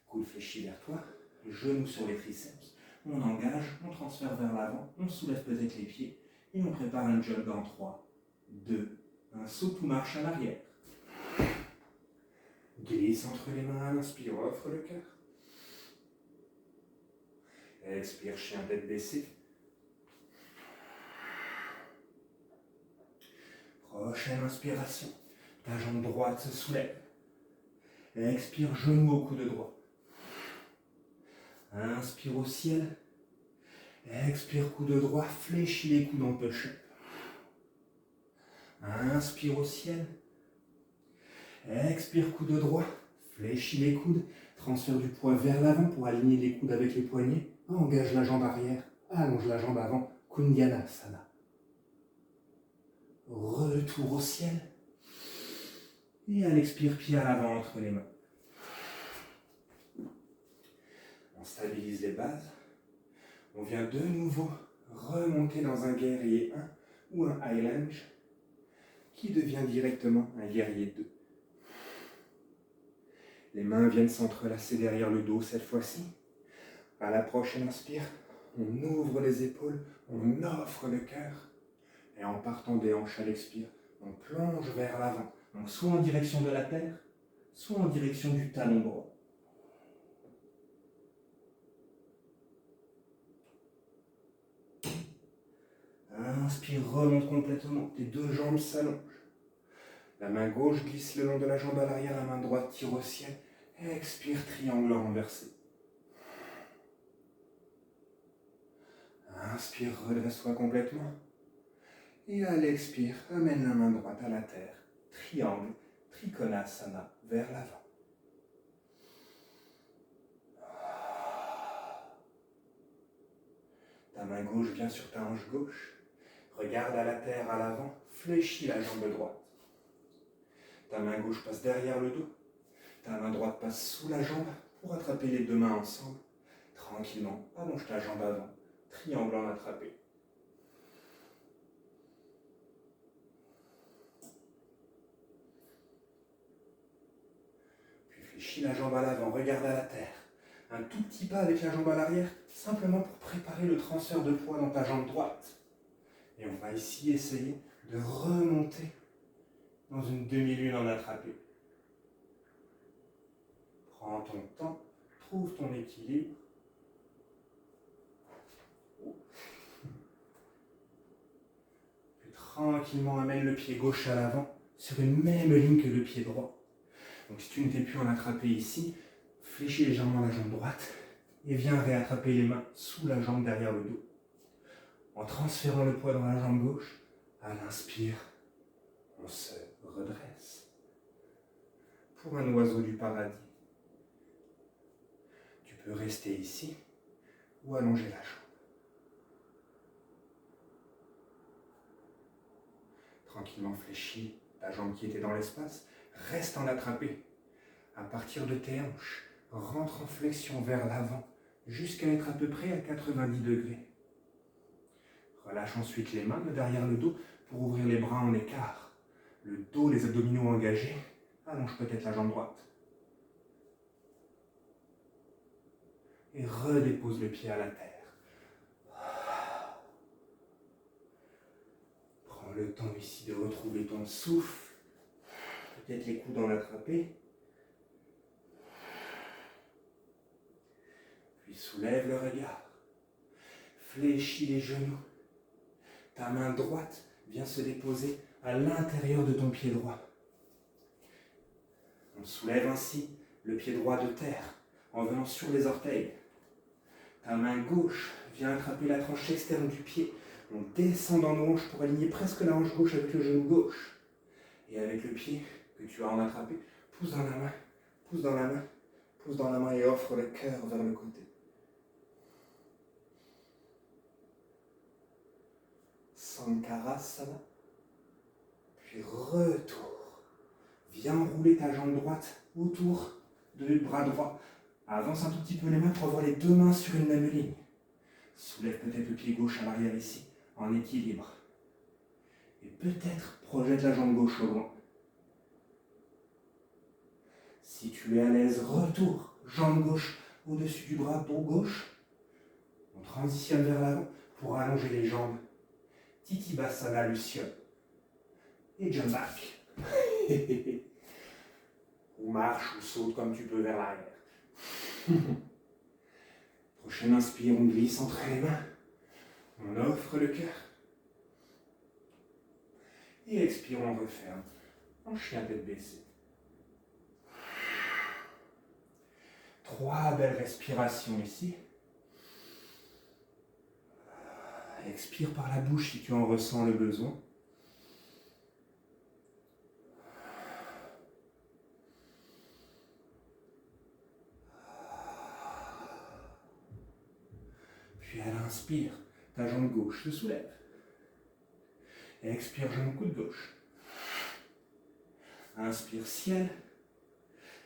Coude fléchi vers toi, genoux sur les triceps. On engage, on transfère vers l'avant, on soulève peut-être les pieds et on prépare un jog en 3, 2, un saut ou marche à l'arrière. Glisse entre les mains à l'inspire, offre le cœur. Expire, chien tête baissée. Prochaine inspiration, ta jambe droite se soulève. Expire, genou au coude droit. Inspire au ciel. Expire, coude droit, fléchis les coudes en push-up. Inspire au ciel. Expire, coude droit, fléchis les coudes, transfère du poids vers l'avant pour aligner les coudes avec les poignets. Engage la jambe arrière, allonge la jambe avant, Kundyanasana. Retour au ciel. Et à l'expire, pied à l'avant entre les mains. On stabilise les bases. On vient de nouveau remonter dans un guerrier 1 ou un high lunge qui devient directement un guerrier 2. Les mains viennent s'entrelacer derrière le dos cette fois-ci. À la prochaine inspire, on ouvre les épaules, on offre le cœur. Et en partant des hanches à l'expire, on plonge vers l'avant. Donc soit en direction de la terre, soit en direction du talon droit. Inspire, remonte complètement, tes deux jambes s'allongent. La main gauche glisse le long de la jambe à l'arrière, la main droite tire au ciel. Expire, triangle renversé. Inspire, redresse-toi complètement. Et à l'expire, amène la main droite à la terre. Triangle, Trikonasana, vers l'avant. Ta main gauche vient sur ta hanche gauche. Regarde à la terre à l'avant, fléchis la jambe droite. Ta main gauche passe derrière le dos. Ta main droite passe sous la jambe pour attraper les deux mains ensemble. Tranquillement, allonge ta jambe avant. Triangle en attrapé. Puis fléchis la jambe à l'avant, regarde à la terre. Un tout petit pas avec la jambe à l'arrière, simplement pour préparer le transfert de poids dans ta jambe droite. Et on va ici essayer de remonter dans une demi-lune en attrapé. Prends ton temps, trouve ton équilibre. Puis tranquillement amène le pied gauche à l'avant sur une même ligne que le pied droit. Donc si tu ne t'es plus en attrapé ici, fléchis légèrement la jambe droite et viens réattraper les mains sous la jambe derrière le dos. En transférant le poids dans la jambe gauche, à l'inspire, on se redresse. Pour un oiseau du paradis. Tu peux rester ici ou allonger la jambe. Tranquillement fléchis la jambe qui était dans l'espace, reste en attrapé. À partir de tes hanches, rentre en flexion vers l'avant jusqu'à être à peu près à 90 degrés. Relâche ensuite les mains derrière le dos pour ouvrir les bras en écart. Le dos, les abdominaux engagés. Allonge peut-être la jambe droite. Et redépose le pied à la terre. Prends le temps ici de retrouver ton souffle. Peut-être les coudes en attrapé. Puis soulève le regard. Fléchis les genoux. Ta main droite vient se déposer à l'intérieur de ton pied droit. On soulève ainsi le pied droit de terre en venant sur les orteils. Ta main gauche vient attraper la tranche externe du pied. On descend dans nos hanches pour aligner presque la hanche gauche avec le genou gauche. Et avec le pied que tu as en attrapé, pousse dans la main, pousse dans la main, pousse dans la main et offre le cœur vers le côté. Sankarasana. Puis retour. Viens enrouler ta jambe droite autour du bras droit. Avance un tout petit peu les mains pour avoir les deux mains sur une même ligne. Soulève peut-être le pied gauche à l'arrière ici, en équilibre. Et peut-être projette la jambe gauche au loin. Si tu es à l'aise, retour. Jambe gauche au-dessus du bras gauche. On transitionne vers l'avant pour allonger les jambes. Titibasana Luciole. Et jump back. Ou marche ou saute comme tu peux vers l'arrière. Prochaine inspire, on glisse entre les mains. On offre le cœur. Et expire, on referme. En chien tête baissée. 3 belles respirations ici. Expire par la bouche si tu en ressens le besoin. Puis à l'inspire, ta jambe gauche se soulève. Et expire, genou coude gauche. Inspire ciel.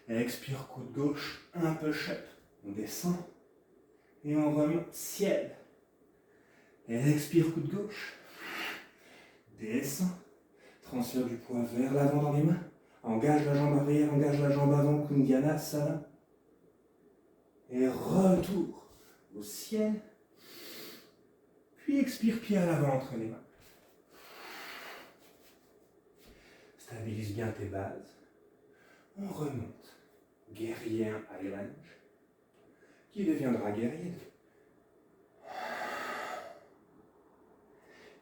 Et expire coude gauche, un push-up. On descend. Et on remonte ciel. Et expire coude gauche. Descend. Transfert du poids vers l'avant dans les mains. Engage la jambe arrière, engage la jambe avant, Kundyanasana. Et retour au ciel. Puis expire, pied à l'avant entre les mains. Stabilise bien tes bases. On remonte. Guerrier 1 high lunge, qui deviendra guerrier 2.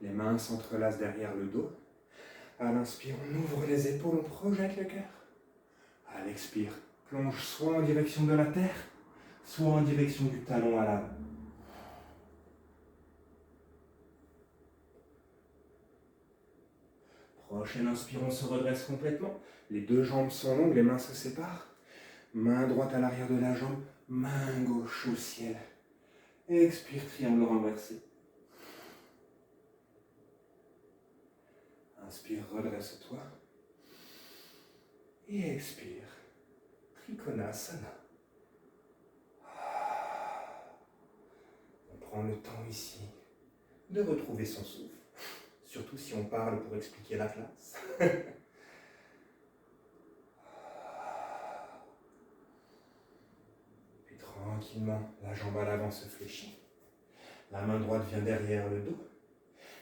Les mains s'entrelacent derrière le dos. À l'inspire, on ouvre les épaules, on projette le cœur. À l'expire, plonge soit en direction de la terre, soit en direction du talon à l'avant. Prochaine inspire, on se redresse complètement. Les deux jambes sont longues, les mains se séparent. Main droite à l'arrière de la jambe, main gauche au ciel. Expire, triangle renversé. Inspire, redresse-toi. Et expire, Trikonasana. On prend le temps ici de retrouver son souffle. Surtout si on parle pour expliquer la classe. Puis tranquillement, la jambe à l'avant se fléchit. La main droite vient derrière le dos.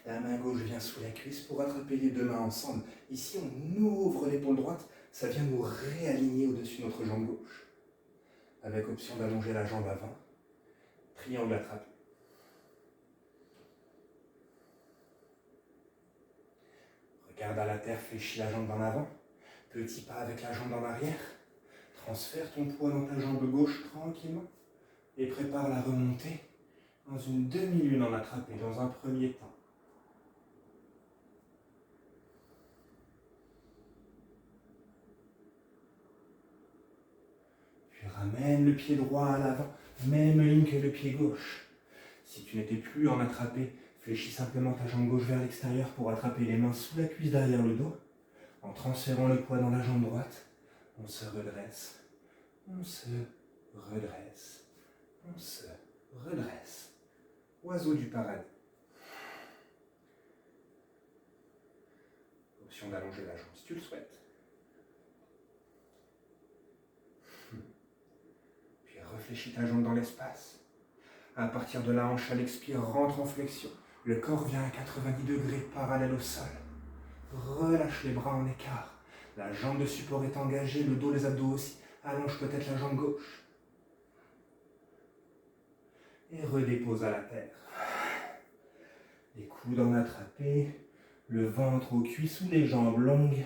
La main gauche vient sous la cuisse pour attraper les deux mains ensemble. Ici, on ouvre l'épaule droite. Ça vient nous réaligner au-dessus de notre jambe gauche. Avec option d'allonger la jambe avant. Triangle attrapé. Regarde à la terre, fléchis la jambe en avant. Petit pas avec la jambe en arrière. Transfère ton poids dans ta jambe gauche tranquillement. Et prépare la remontée dans une demi-lune en attrapé dans un premier temps. Puis ramène le pied droit à l'avant, même ligne que le pied gauche. Si tu n'étais plus en attrapé, fléchis simplement ta jambe gauche vers l'extérieur pour attraper les mains sous la cuisse derrière le dos. En transférant le poids dans la jambe droite, on se redresse, on se redresse, on se redresse. Oiseau du paradis. Option d'allonger la jambe si tu le souhaites. Puis réfléchis ta jambe dans l'espace. À partir de la hanche à l'expire, rentre en flexion. Le corps vient à 90 degrés parallèle au sol. Relâche les bras en écart. La jambe de support est engagée, le dos, les abdos aussi. Allonge peut-être la jambe gauche. Et redépose à la terre. Les coudes en attrapés, le ventre aux cuisses ou les jambes longues.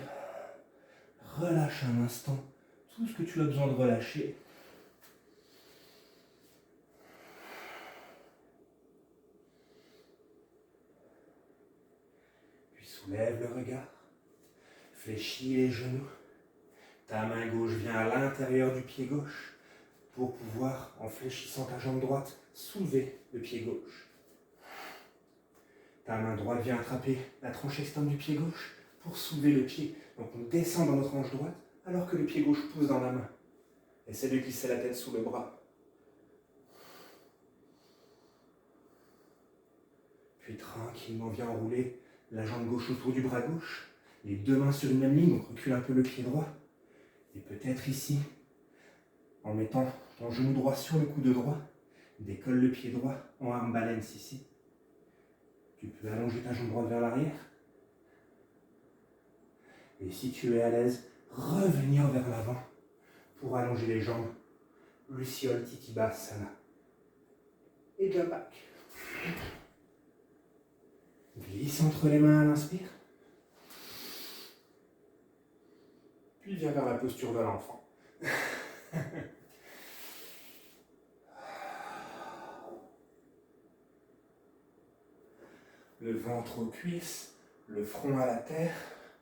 Relâche un instant tout ce que tu as besoin de relâcher. Puis soulève le regard. Fléchis les genoux. Ta main gauche vient à l'intérieur du pied gauche pour pouvoir, en fléchissant ta jambe droite, soulever le pied gauche. Ta main droite vient attraper la tranche externe du pied gauche pour soulever le pied. Donc on descend dans notre hanche droite alors que le pied gauche pousse dans la main. Essaie de glisser la tête sous le bras. Puis tranquillement viens enrouler la jambe gauche autour du bras gauche. Les deux mains sur une même ligne, donc recule un peu le pied droit. Et peut-être ici, en mettant ton genou droit sur le coude droit, décolle le pied droit en arm balance ici. Tu peux allonger ta jambe droite vers l'arrière. Et si tu es à l'aise, revenir vers l'avant pour allonger les jambes. Luciole Titibasana. Et jump back. Glisse entre les mains à l'inspire. Puis viens vers la posture de l'enfant. Le ventre aux cuisses, le front à la terre,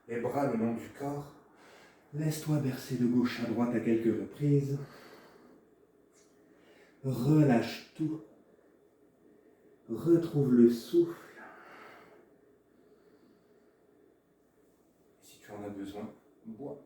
les bras le long du corps. Laisse-toi bercer de gauche à droite à quelques reprises. Relâche tout. Retrouve le souffle. Si tu en as besoin, bois.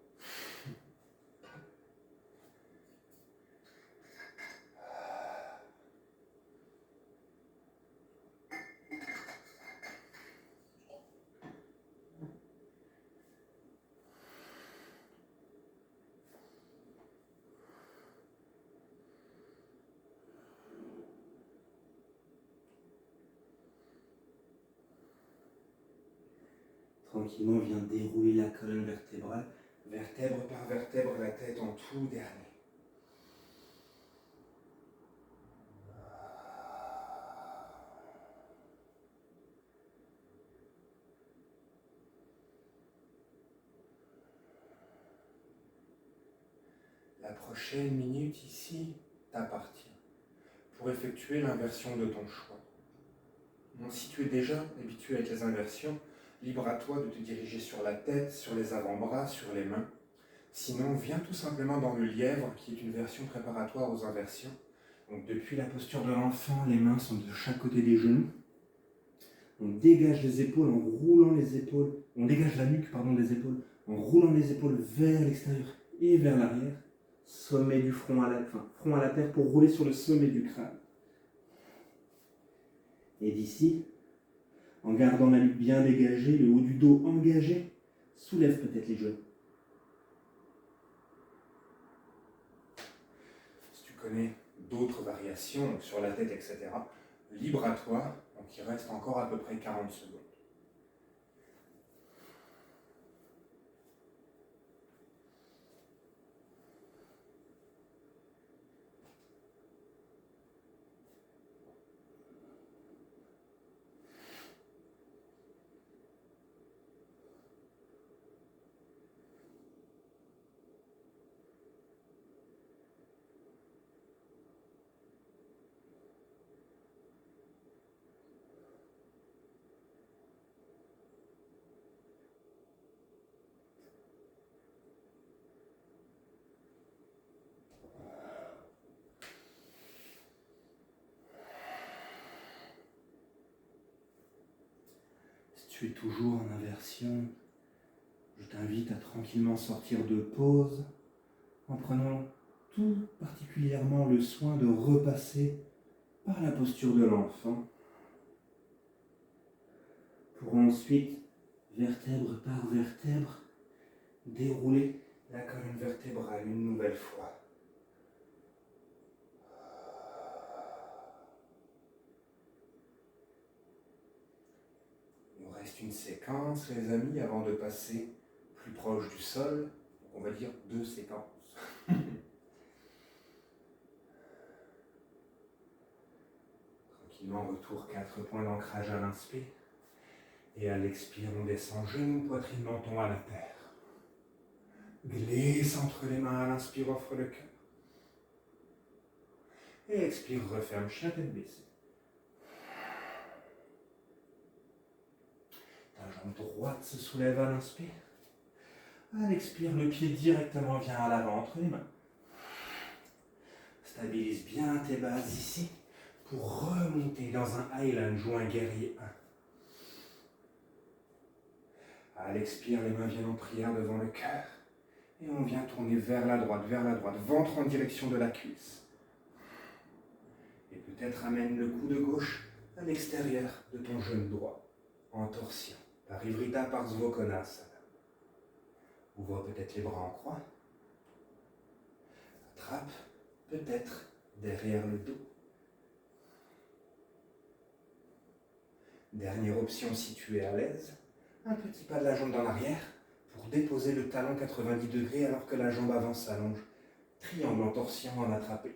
Tranquillement, viens dérouler la colonne vertébrale, vertèbre par vertèbre, la tête en tout dernier. La prochaine minute ici t'appartient pour effectuer l'inversion de ton choix. Donc, si tu es déjà habitué avec les inversions, libre à toi de te diriger sur la tête, sur les avant-bras, sur les mains. Sinon, viens tout simplement dans le lièvre, qui est une version préparatoire aux inversions. Donc, depuis la posture de l'enfant, les mains sont de chaque côté des genoux. On dégage les épaules en roulant les épaules. On dégage la nuque, des épaules, en roulant les épaules vers l'extérieur et vers l'arrière. Sommet du front front à la terre pour rouler sur le sommet du crâne. Et d'ici, en gardant la nuque bien dégagée, le haut du dos engagé, soulève peut-être les genoux. Si tu connais d'autres variations sur la tête, etc., libre à toi, donc il reste encore à peu près 40 secondes. Si tu es toujours en inversion, je t'invite à tranquillement sortir de pause en prenant tout particulièrement le soin de repasser par la posture de l'enfant pour ensuite, vertèbre par vertèbre, dérouler la colonne vertébrale une nouvelle fois. Il nous reste une séquence, les amis, avant de passer plus proche du sol. On va dire 2 séquences. Tranquillement, retour 4 points d'ancrage à l'inspire. Et à l'expire, on descend genou, poitrine, menton à la terre. Glisse entre les mains à l'inspire, offre le cœur. Et expire, referme, chien tête baissée. Ta jambe droite se soulève à l'inspire. À l'expire, le pied directement vient à l'avant entre les mains. Stabilise bien tes bases ici pour remonter dans un Highland ou un guerrier 1. À l'expire, les mains viennent en prière devant le cœur. Et on vient tourner vers la droite, ventre en direction de la cuisse. Et peut-être amène le cou de gauche à l'extérieur de ton genou droit, en torsion. Parivrita Parsvakonasana. Ouvre peut-être les bras en croix. Attrape peut-être derrière le dos. Dernière option si tu es à l'aise, un petit pas de la jambe dans l'arrière pour déposer le talon 90 degrés alors que la jambe avant s'allonge. Triangle en torsion en attrapé.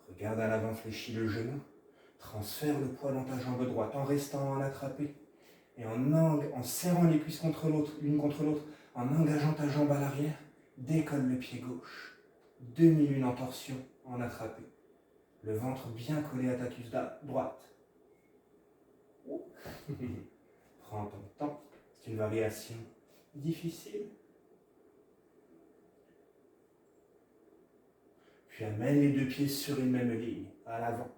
Regarde à l'avant, fléchis le genou. Transfère le poids dans ta jambe droite en restant en attrapé. Et en serrant les cuisses contre l'autre, l'une contre l'autre, en engageant ta jambe à l'arrière, décolle le pied gauche. Demi-lune en torsion en attrapé. Le ventre bien collé à ta cuisse droite. Prends ton temps, c'est une variation difficile. Puis amène les 2 pieds sur une même ligne, à l'avant.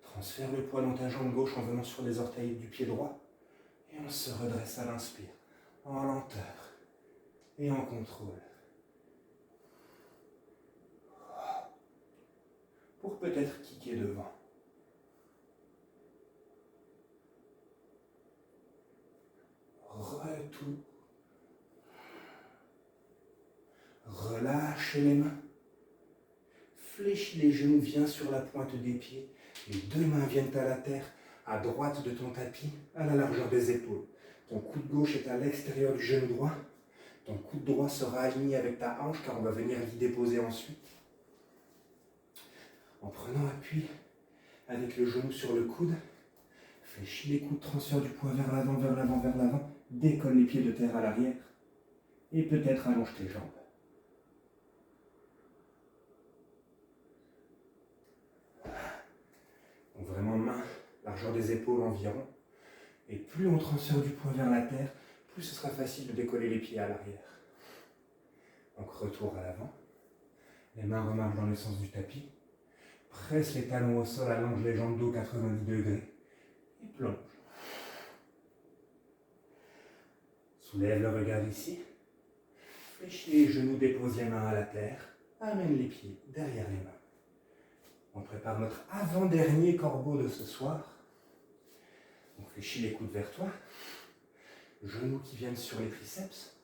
Transfère le poids dans ta jambe gauche en venant sur les orteils du pied droit. Et on se redresse à l'inspire, en lenteur et en contrôle. Pour peut-être kicker devant. Retour. Relâche les mains. Fléchis les genoux, viens sur la pointe des pieds. Les deux mains viennent à la terre, à droite de ton tapis, à la largeur des épaules. Ton coude gauche est à l'extérieur du genou droit. Ton coude droit sera aligné avec ta hanche car on va venir l'y déposer ensuite. En prenant appui avec le genou sur le coude, fléchis les coudes, transfère du poids vers l'avant, vers l'avant, vers l'avant. Décolle les pieds de terre à l'arrière. Et peut-être allonge tes jambes. Donc vraiment main, largeur des épaules environ. Et plus on transfère du poids vers la terre, plus ce sera facile de décoller les pieds à l'arrière. Donc retour à l'avant. Les mains remarchent dans le sens du tapis. Presse les talons au sol, allonge les jambes dos 90 degrés. Et plonge. Soulève le regard ici. Fléchis les genoux, dépose les mains à la terre. Amène les pieds derrière les mains. On prépare notre avant-dernier corbeau de ce soir. On fléchit les coudes vers toi. Genoux qui viennent sur les triceps.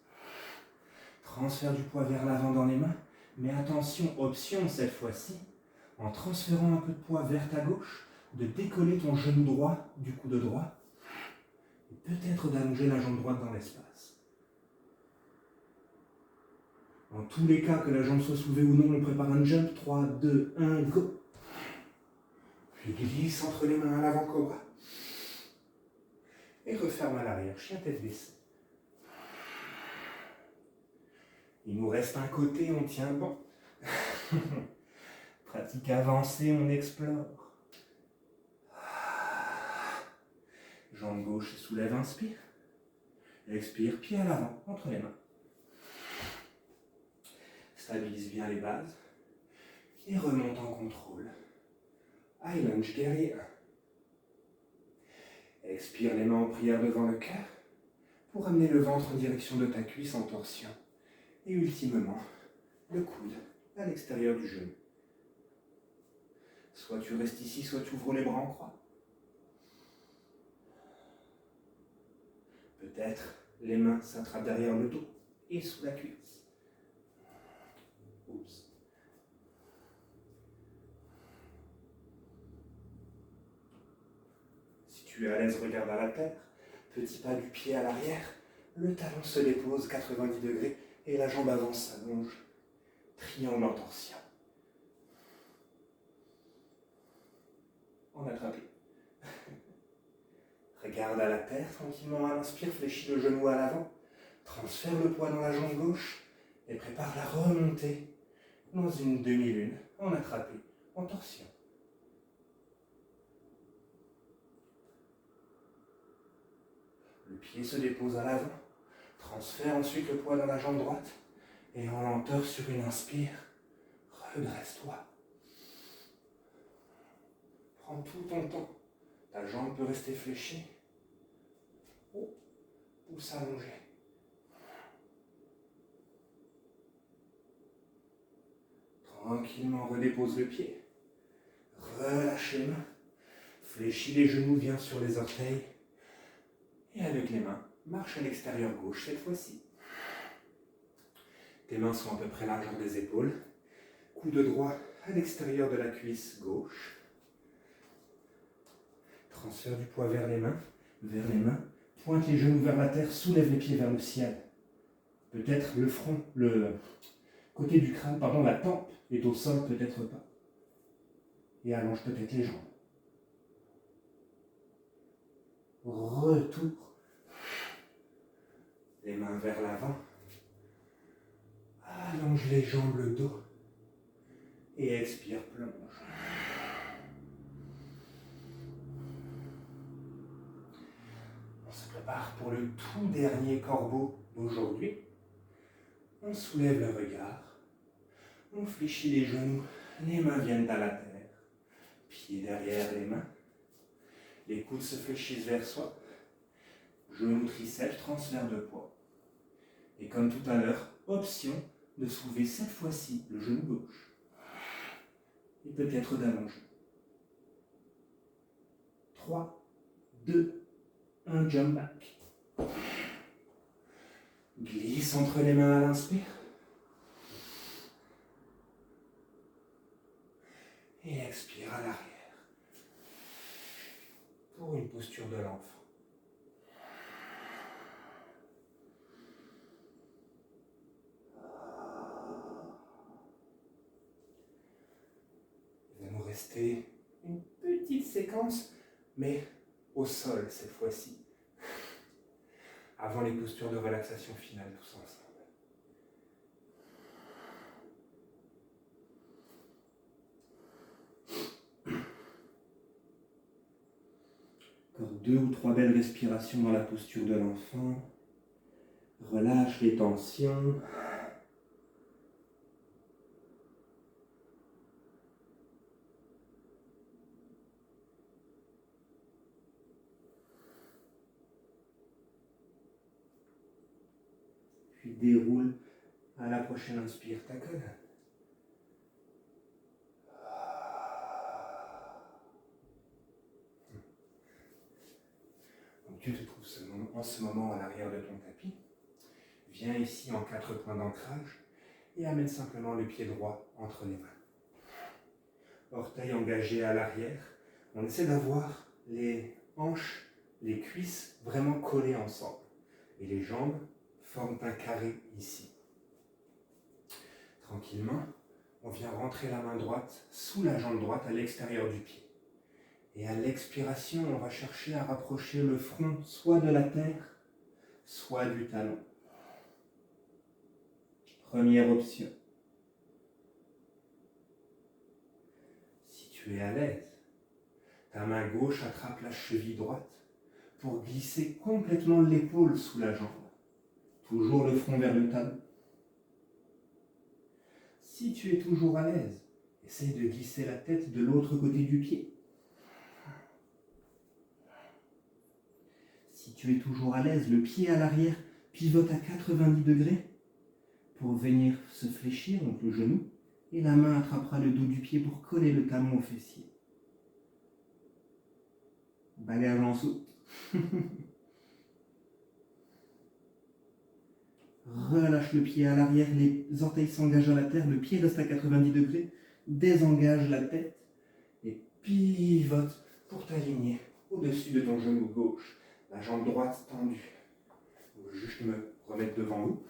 Transfère du poids vers l'avant dans les mains. Mais attention, option cette fois-ci, en transférant un peu de poids vers ta gauche, de décoller ton genou droit du coude droit. Et peut-être d'allonger la jambe droite dans l'espace. En tous les cas, que la jambe soit soulevée ou non, on prépare un jump. 3, 2, 1, go. Puis glisse entre les mains à l'avant, cobra. Et referme à l'arrière, chien tête baissée. Il nous reste un côté, on tient bon. Pratique avancée, on explore. Jambe gauche soulève, inspire. Expire, pied à l'avant, entre les mains. Stabilise bien les bases. Et remonte en contrôle. High lunge, guerrier 1. Expire les mains en prière devant le cœur pour amener le ventre en direction de ta cuisse en torsion. Et ultimement, le coude à l'extérieur du genou. Soit tu restes ici, soit tu ouvres les bras en croix. Peut-être les mains s'attrapent derrière le dos et sous la cuisse. Oups. Si tu es à l'aise, regarde à la terre. Petit pas du pied à l'arrière. Le talon se dépose 90 degrés et la jambe avant s'allonge. Triangle en torsion. En attrapé. Regarde à la terre tranquillement à l'inspire, fléchis le genou à l'avant. Transfère le poids dans la jambe gauche et prépare la remontée dans une demi-lune en attrapé, en torsion. Le pied se dépose à l'avant. Transfère ensuite le poids dans la jambe droite et en lenteur sur une inspire, redresse-toi. Prends tout ton temps. Ta jambe peut rester fléchie ou s'allonger. Tranquillement, redépose le pied. Relâche les mains. Fléchis les genoux, viens sur les orteils. Et avec les mains, marche à l'extérieur gauche cette fois-ci. Tes mains sont à peu près largeur des épaules. Coude droit à l'extérieur de la cuisse gauche. Transfère du poids vers les mains. Pointe les genoux vers la terre, soulève les pieds vers le ciel. Peut-être le front, le côté du crâne, la tempe est au sol, peut-être pas. Et allonge peut-être les jambes. Retour. Les mains vers l'avant. Allonge les jambes, le dos. Et expire, plonge. On se prépare pour le tout dernier corbeau d'aujourd'hui. On soulève le regard. On fléchit les genoux. Les mains viennent à la terre. Pieds derrière les mains. Les coudes se fléchissent vers soi. Genoux, triceps, transfert de poids. Et comme tout à l'heure, option de soulever cette fois-ci le genou gauche. Et peut-être d'allonger. 3, 2, 1, jump back. Glisse entre les mains à l'inspire. expire à l'arrière. Pour une posture de l'enfant. Il va nous rester une petite séquence, mais au sol cette fois-ci. Avant les postures de relaxation finale tous ensemble. Encore 2 ou 3 belles respirations dans la posture de l'enfant. Relâche les tensions. Puis déroule à la prochaine inspire ta colonne. Donc tu te trouves en ce moment à l'arrière de ton tapis. Viens ici en 4 points d'ancrage et amène simplement le pied droit entre les mains. Orteils engagés à l'arrière. On essaie d'avoir les hanches, les cuisses vraiment collées ensemble. Et les jambes forment un carré ici. Tranquillement, on vient rentrer la main droite sous la jambe droite à l'extérieur du pied. Et à l'expiration, on va chercher à rapprocher le front soit de la terre, soit du talon. Première option. Si tu es à l'aise, ta main gauche attrape la cheville droite pour glisser complètement l'épaule sous la jambe. Toujours le front vers le talon. Si tu es toujours à l'aise, essaye de glisser la tête de l'autre côté du pied. Si tu es toujours à l'aise, le pied à l'arrière pivote à 90 degrés pour venir se fléchir, donc le genou, et la main attrapera le dos du pied pour coller le talon au fessier. Bagage en saut. Relâche le pied à l'arrière, les orteils s'engagent à la terre, le pied reste à 90 degrés, désengage la tête et pivote pour t'aligner au-dessus de ton genou gauche, la jambe droite tendue. Je vais juste me remettre devant vous.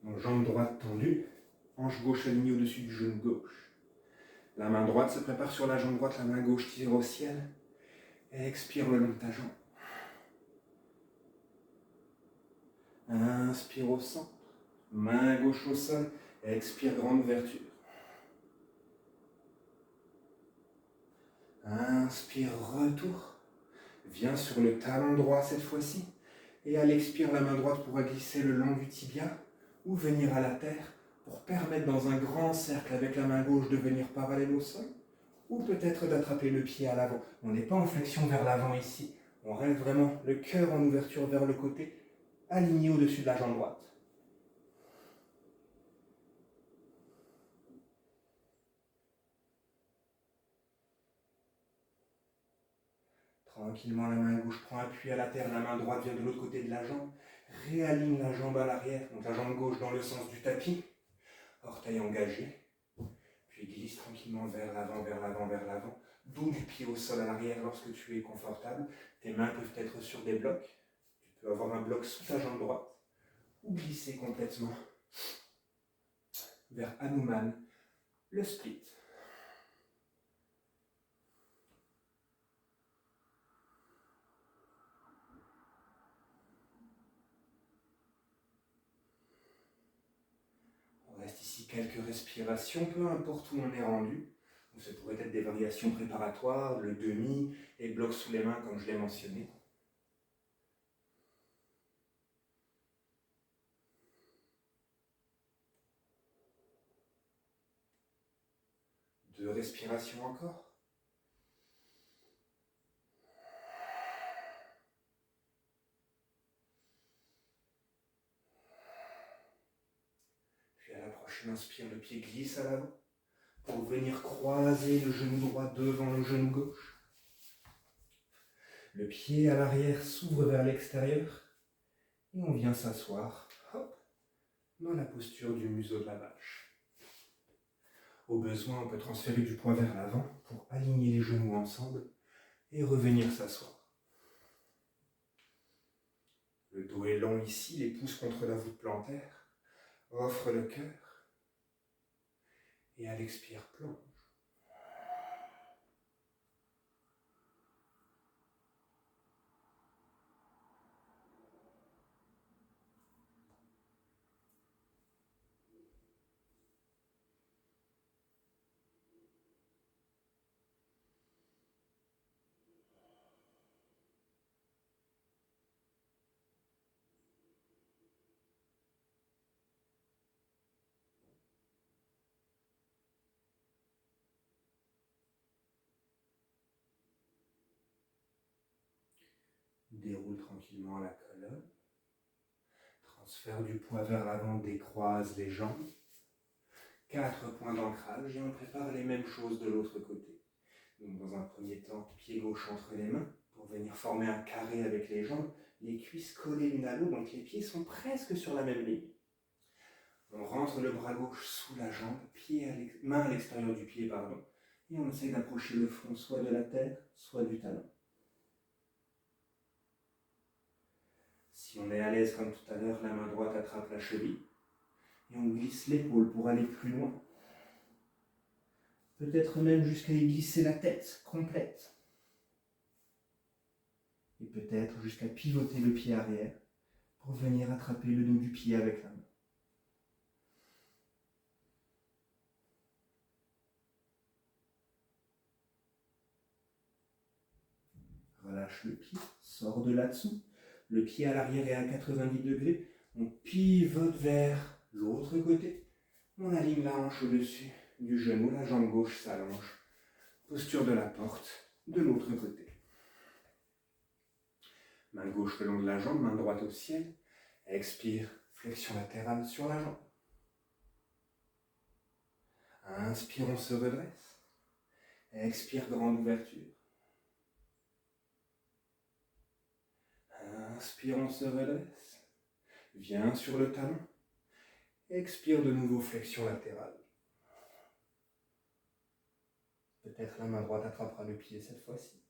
Donc, jambe droite tendue, hanche gauche alignée au-dessus du genou gauche. La main droite se prépare sur la jambe droite, la main gauche tire au ciel et expire le long de ta jambe. Inspire au centre, main gauche au sol, expire grande ouverture. Inspire, retour, viens sur le talon droit cette fois-ci, et à l'expire, la main droite pourra glisser le long du tibia ou venir à la terre pour permettre dans un grand cercle avec la main gauche de venir parallèle au sol, ou peut-être d'attraper le pied à l'avant. On n'est pas en flexion vers l'avant ici, on reste vraiment le cœur en ouverture vers le côté, aligné au-dessus de la jambe droite. Tranquillement, la main gauche prend appui à la terre, la main droite vient de l'autre côté de la jambe. Réaligne la jambe à l'arrière, donc la jambe gauche dans le sens du tapis. Orteil engagé. Puis glisse tranquillement vers l'avant, vers l'avant, vers l'avant. Dos du pied au sol à l'arrière lorsque tu es confortable. Tes mains peuvent être sur des blocs. Tu peux avoir un bloc sous ta jambe droite. Ou glisser complètement vers Hanuman, le split. On reste ici quelques respirations, peu importe où on est rendu. Donc ça pourrait être des variations préparatoires, le demi, et blocs sous les mains comme je l'ai mentionné. 2 respirations encore. Puis à la prochaine inspire, le pied glisse à l'avant pour venir croiser le genou droit devant le genou gauche. Le pied à l'arrière s'ouvre vers l'extérieur et on vient s'asseoir dans la posture du museau de la vache. Au besoin, on peut transférer du poids vers l'avant pour aligner les genoux ensemble et revenir s'asseoir. Le dos est long ici, les pouces contre la voûte plantaire. Offre le cœur. Et à l'expire, plonge. Déroule tranquillement la colonne. Transfère du poids vers l'avant, décroise les jambes. 4 points d'ancrage et on prépare les mêmes choses de l'autre côté. Donc dans un premier temps, pied gauche entre les mains pour venir former un carré avec les jambes, les cuisses collées l'une à l'autre, donc les pieds sont presque sur la même ligne. On rentre le bras gauche sous la jambe, main à l'extérieur du pied, et on essaie d'approcher le front soit de la tête, soit du talon. Si on est à l'aise comme tout à l'heure, la main droite attrape la cheville et on glisse l'épaule pour aller plus loin. Peut-être même jusqu'à y glisser la tête complète. Et peut-être jusqu'à pivoter le pied arrière pour venir attraper le dos du pied avec la main. Relâche le pied, sors de là-dessous. Le pied à l'arrière est à 90 degrés. On pivote vers l'autre côté. On aligne la hanche au-dessus du genou, la jambe gauche s'allonge. Posture de la porte, de l'autre côté. Main gauche le long de la jambe, main droite au ciel. Expire, flexion latérale sur la jambe. Inspire, on se redresse. Expire, grande ouverture. Inspire, on se redresse. Viens sur le talon. Expire de nouveau, flexion latérale. Peut-être la main droite attrapera le pied cette fois-ci.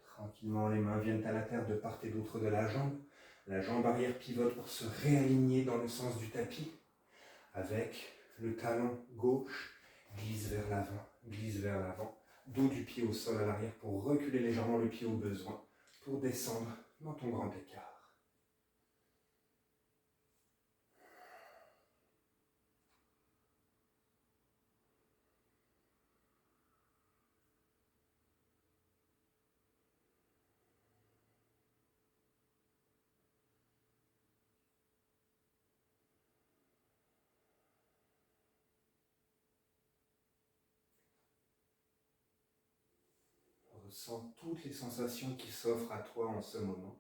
Tranquillement, les mains viennent à la terre de part et d'autre de la jambe. La jambe arrière pivote pour se réaligner dans le sens du tapis. Avec le talon gauche, glisse vers l'avant, glisse vers l'avant. Dos du pied au sol à l'arrière pour reculer légèrement le pied au besoin, pour descendre dans ton grand écart. Ressens toutes les sensations qui s'offrent à toi en ce moment.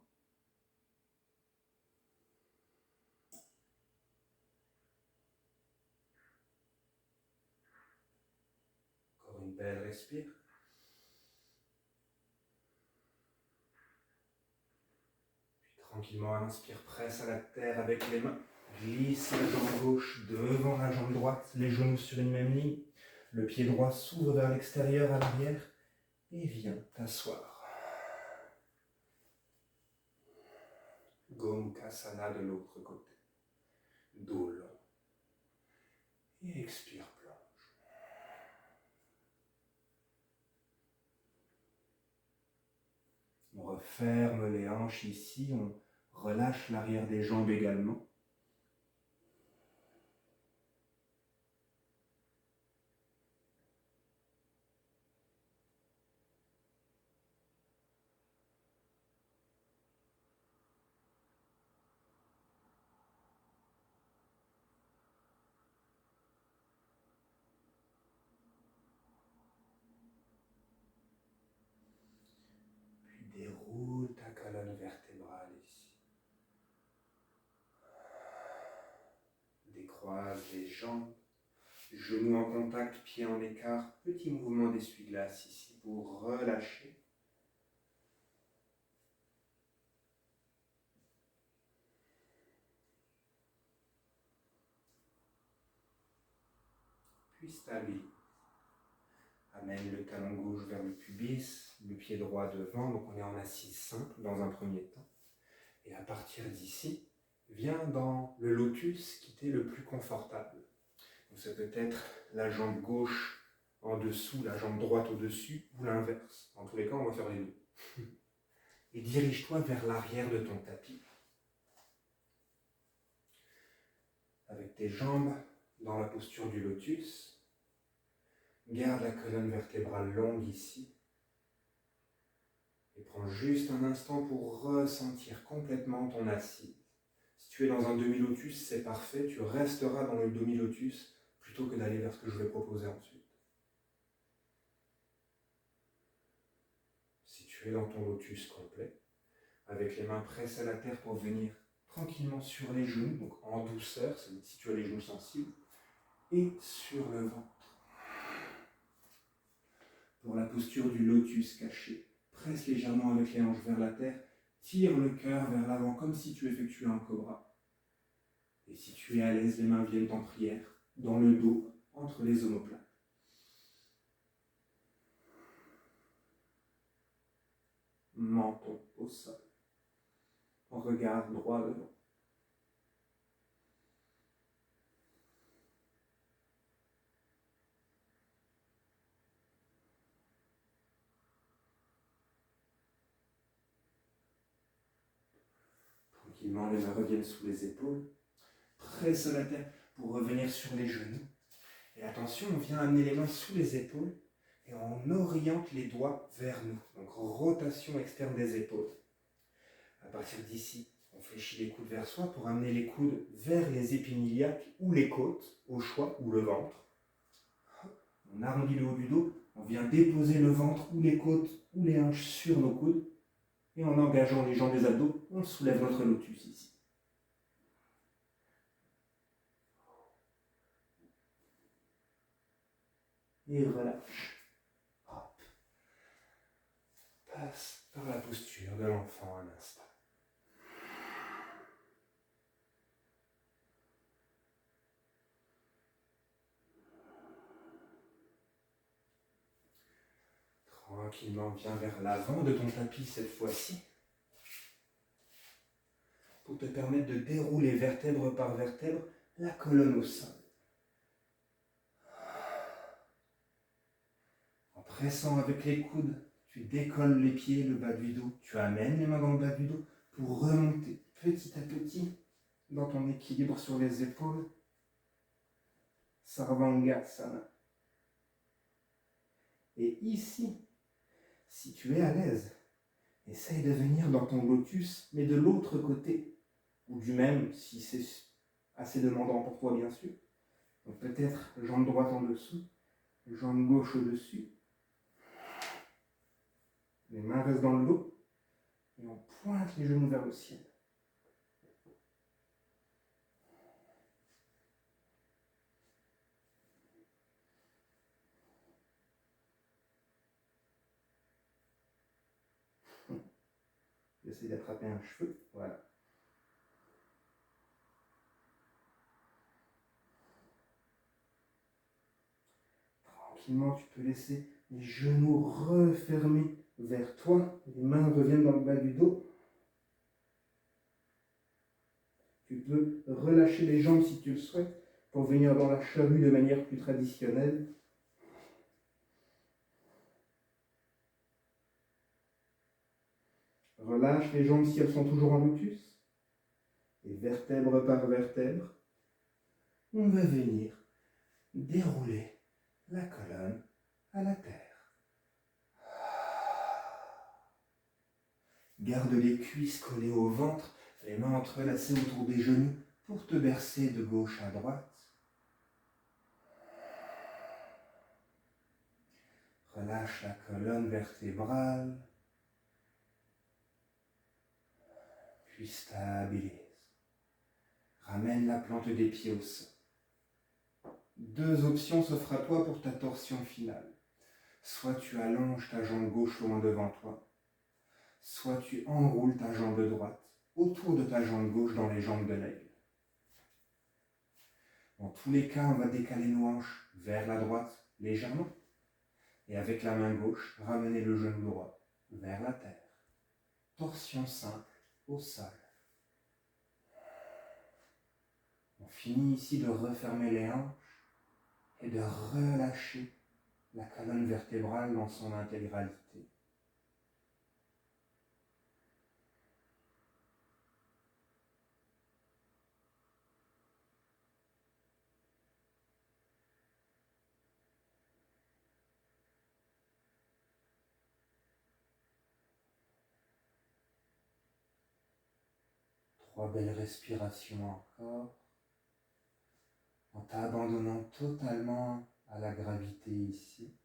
Encore une belle respire. Puis tranquillement, inspire, presse à la terre avec les mains. Glisse la jambe gauche devant la jambe droite, les genoux sur une même ligne. Le pied droit s'ouvre vers l'extérieur à l'arrière et viens t'asseoir. Gomukhasana de l'autre côté. Dos long. Et expire, plonge. On referme les hanches ici, on relâche l'arrière des jambes également. Déroule ta colonne vertébrale ici. Décroise les jambes, genoux en contact, pieds en écart. Petit mouvement d'essuie-glace ici pour relâcher. puis stabilise. Amène le talon gauche vers le pubis, le pied droit devant, donc on est en assise simple dans un premier temps. Et à partir d'ici, viens dans le lotus qui t'est le plus confortable. Donc ça peut être la jambe gauche en dessous, la jambe droite au-dessus, ou l'inverse. En tous les cas, on va faire les deux. Et dirige-toi vers l'arrière de ton tapis. Avec tes jambes dans la posture du lotus, garde la colonne vertébrale longue ici. Et prends juste un instant pour ressentir complètement ton assise. Si tu es dans un demi-lotus, c'est parfait, tu resteras dans le demi-lotus plutôt que d'aller vers ce que je vais proposer ensuite. Si tu es dans ton lotus complet, avec les mains pressées à la terre pour venir tranquillement sur les genoux, donc en douceur, si tu as les genoux sensibles, et sur le ventre. Pour la posture du lotus caché, presse légèrement avec les hanches vers la terre, tire le cœur vers l'avant comme si tu effectuais un cobra. Et si tu es à l'aise, les mains viennent en prière, dans le dos, entre les omoplates. Menton au sol. Regard droit devant. Tranquillement, les mains reviennent sous les épaules. Presse la terre pour revenir sur les genoux. Et attention, on vient amener les mains sous les épaules et on oriente les doigts vers nous. Donc rotation externe des épaules. À partir d'ici, on fléchit les coudes vers soi pour amener les coudes vers les épines iliaques ou les côtes, au choix, ou le ventre. On arrondit le haut du dos, on vient déposer le ventre ou les côtes ou les hanches sur nos coudes. Et en engageant les jambes des abdos, on soulève notre lotus ici. Et relâche. Hop. Passe par la posture de l'enfant un instant. Tranquillement, viens vers l'avant de ton tapis cette fois-ci. Pour te permettre de dérouler vertèbre par vertèbre la colonne au sol. En pressant avec les coudes, tu décolles les pieds, le bas du dos. Tu amènes les mains dans le bas du dos pour remonter petit à petit dans ton équilibre sur les épaules. Sarvangasana. Et ici, si tu es à l'aise, essaye de venir dans ton lotus, mais de l'autre côté. Ou du même, si c'est assez demandant pour toi, bien sûr. Donc peut-être jambe droite en dessous, jambe gauche au-dessus. Les mains restent dans le dos et on pointe les genoux vers le ciel. J'essaie d'attraper un cheveu, voilà. Tranquillement, tu peux laisser les genoux refermés vers toi. Les mains reviennent dans le bas du dos. Tu peux relâcher les jambes si tu le souhaites pour venir dans la charrue de manière plus traditionnelle. Relâche les jambes si elles sont toujours en lotus. Et vertèbre par vertèbre, on va venir dérouler la colonne à la terre. Garde les cuisses collées au ventre, les mains entrelacées autour des genoux pour te bercer de gauche à droite. Relâche la colonne vertébrale, puis stabilise. Ramène la plante des pieds au sol. Deux options s'offrent à toi pour ta torsion finale. Soit tu allonges ta jambe gauche loin devant toi, soit tu enroules ta jambe droite autour de ta jambe gauche dans les jambes de l'aigle. Dans tous les cas, on va décaler nos hanches vers la droite légèrement. Et avec la main gauche, ramenez le genou droit vers la terre. Torsion simple au sol. On finit ici de refermer les hanches et de relâcher la colonne vertébrale dans son intégralité. Trois belles respirations encore, en t'abandonnant totalement à la gravité ici.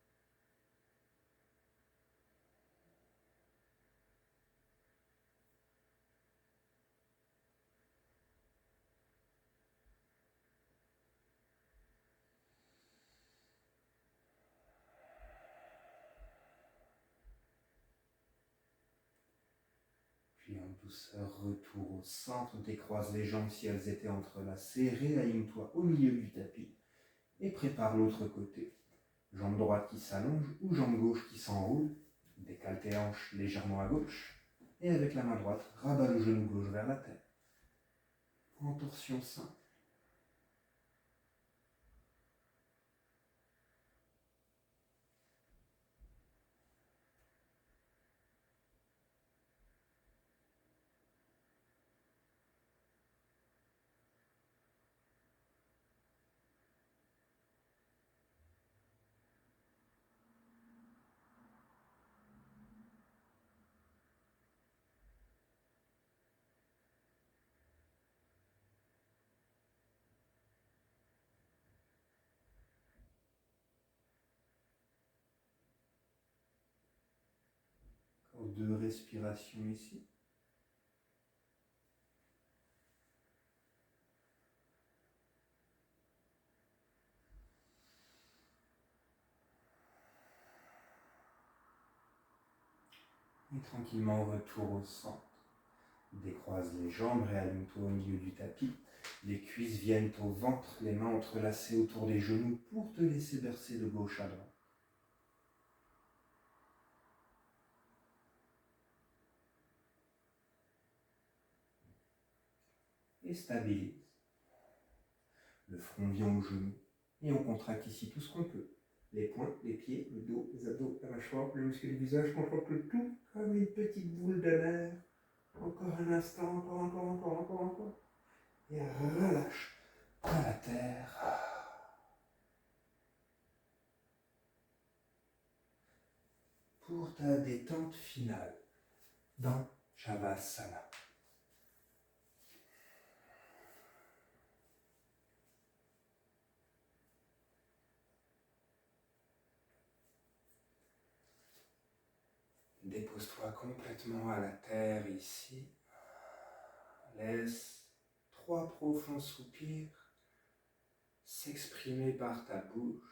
Puis en douceur, retour au centre, décroise les jambes si elles étaient entrelacées, réaligne-toi au milieu du tapis et prépare l'autre côté. Jambe droite qui s'allonge ou jambe gauche qui s'enroule, décale tes hanches légèrement à gauche et avec la main droite, rabat le genou gauche vers la terre. En torsion simple. Encore 2 respirations ici. Et tranquillement retour au centre. Décroise les jambes, réaligne-toi au milieu du tapis. Les cuisses viennent au ventre, les mains entrelacées autour des genoux pour te laisser bercer de gauche à droite. Et stabilise. Le front vient aux genoux et on contracte ici tout ce qu'on peut. Les poings, les pieds, le dos, les abdos, la mâchoire, le muscle du visage, contracte le tout comme une petite boule de nerfs. Encore un instant, encore. Et relâche à la terre. Pour ta détente finale dans Shavasana. Dépose-toi complètement à la terre ici. Laisse 3 profonds soupirs s'exprimer par ta bouche.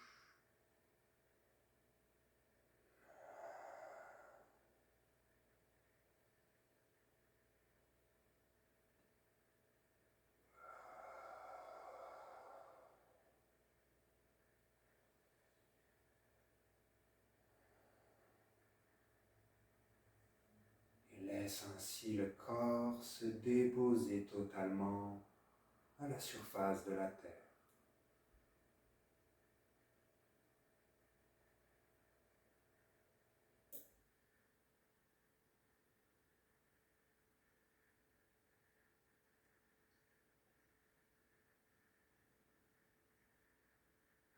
Et laisse ainsi le corps se déposer totalement à la surface de la terre.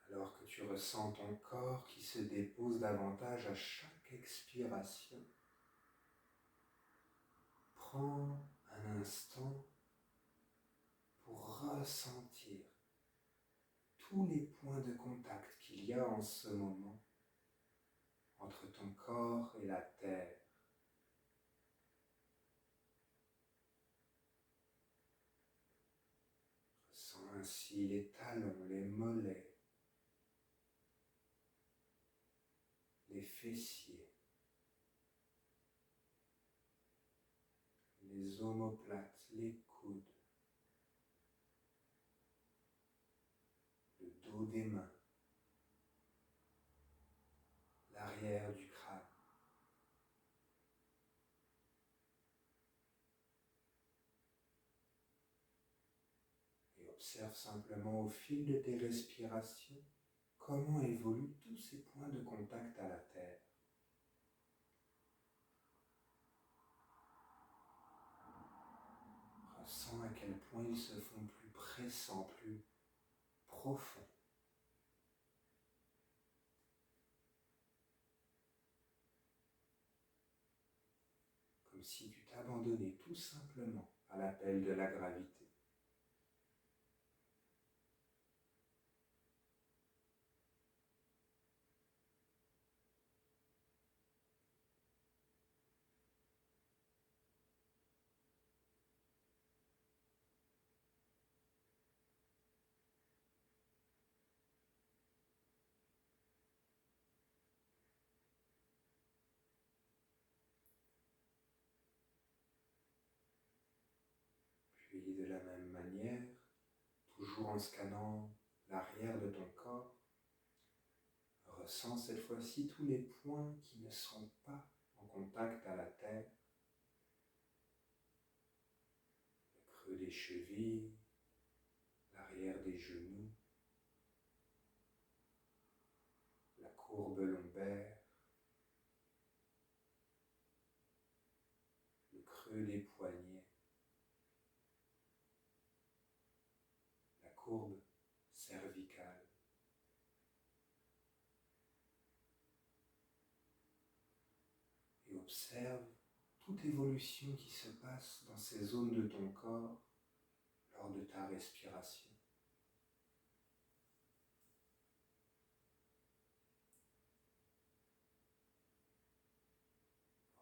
Alors que tu ressens ton corps qui se dépose davantage à chaque expiration, prends un instant pour ressentir tous les points de contact qu'il y a en ce moment entre ton corps et la terre. Ressens ainsi les talons, les mollets, les fessiers, les omoplates, les coudes, le dos des mains, l'arrière du crâne. Et observe simplement au fil de tes respirations comment évoluent tous ces points de contact à la terre. Ressens à quel point ils se font plus pressants, plus profonds. Comme si tu t'abandonnais tout simplement à l'appel de la gravité. Puis de la même manière, toujours en scannant l'arrière de ton corps, ressens cette fois-ci tous les points qui ne sont pas en contact à la terre. Le creux des chevilles, l'arrière des genoux, la courbe lombaire, le creux des poignets, la courbe cervicale. Et observe toute évolution qui se passe dans ces zones de ton corps lors de ta respiration.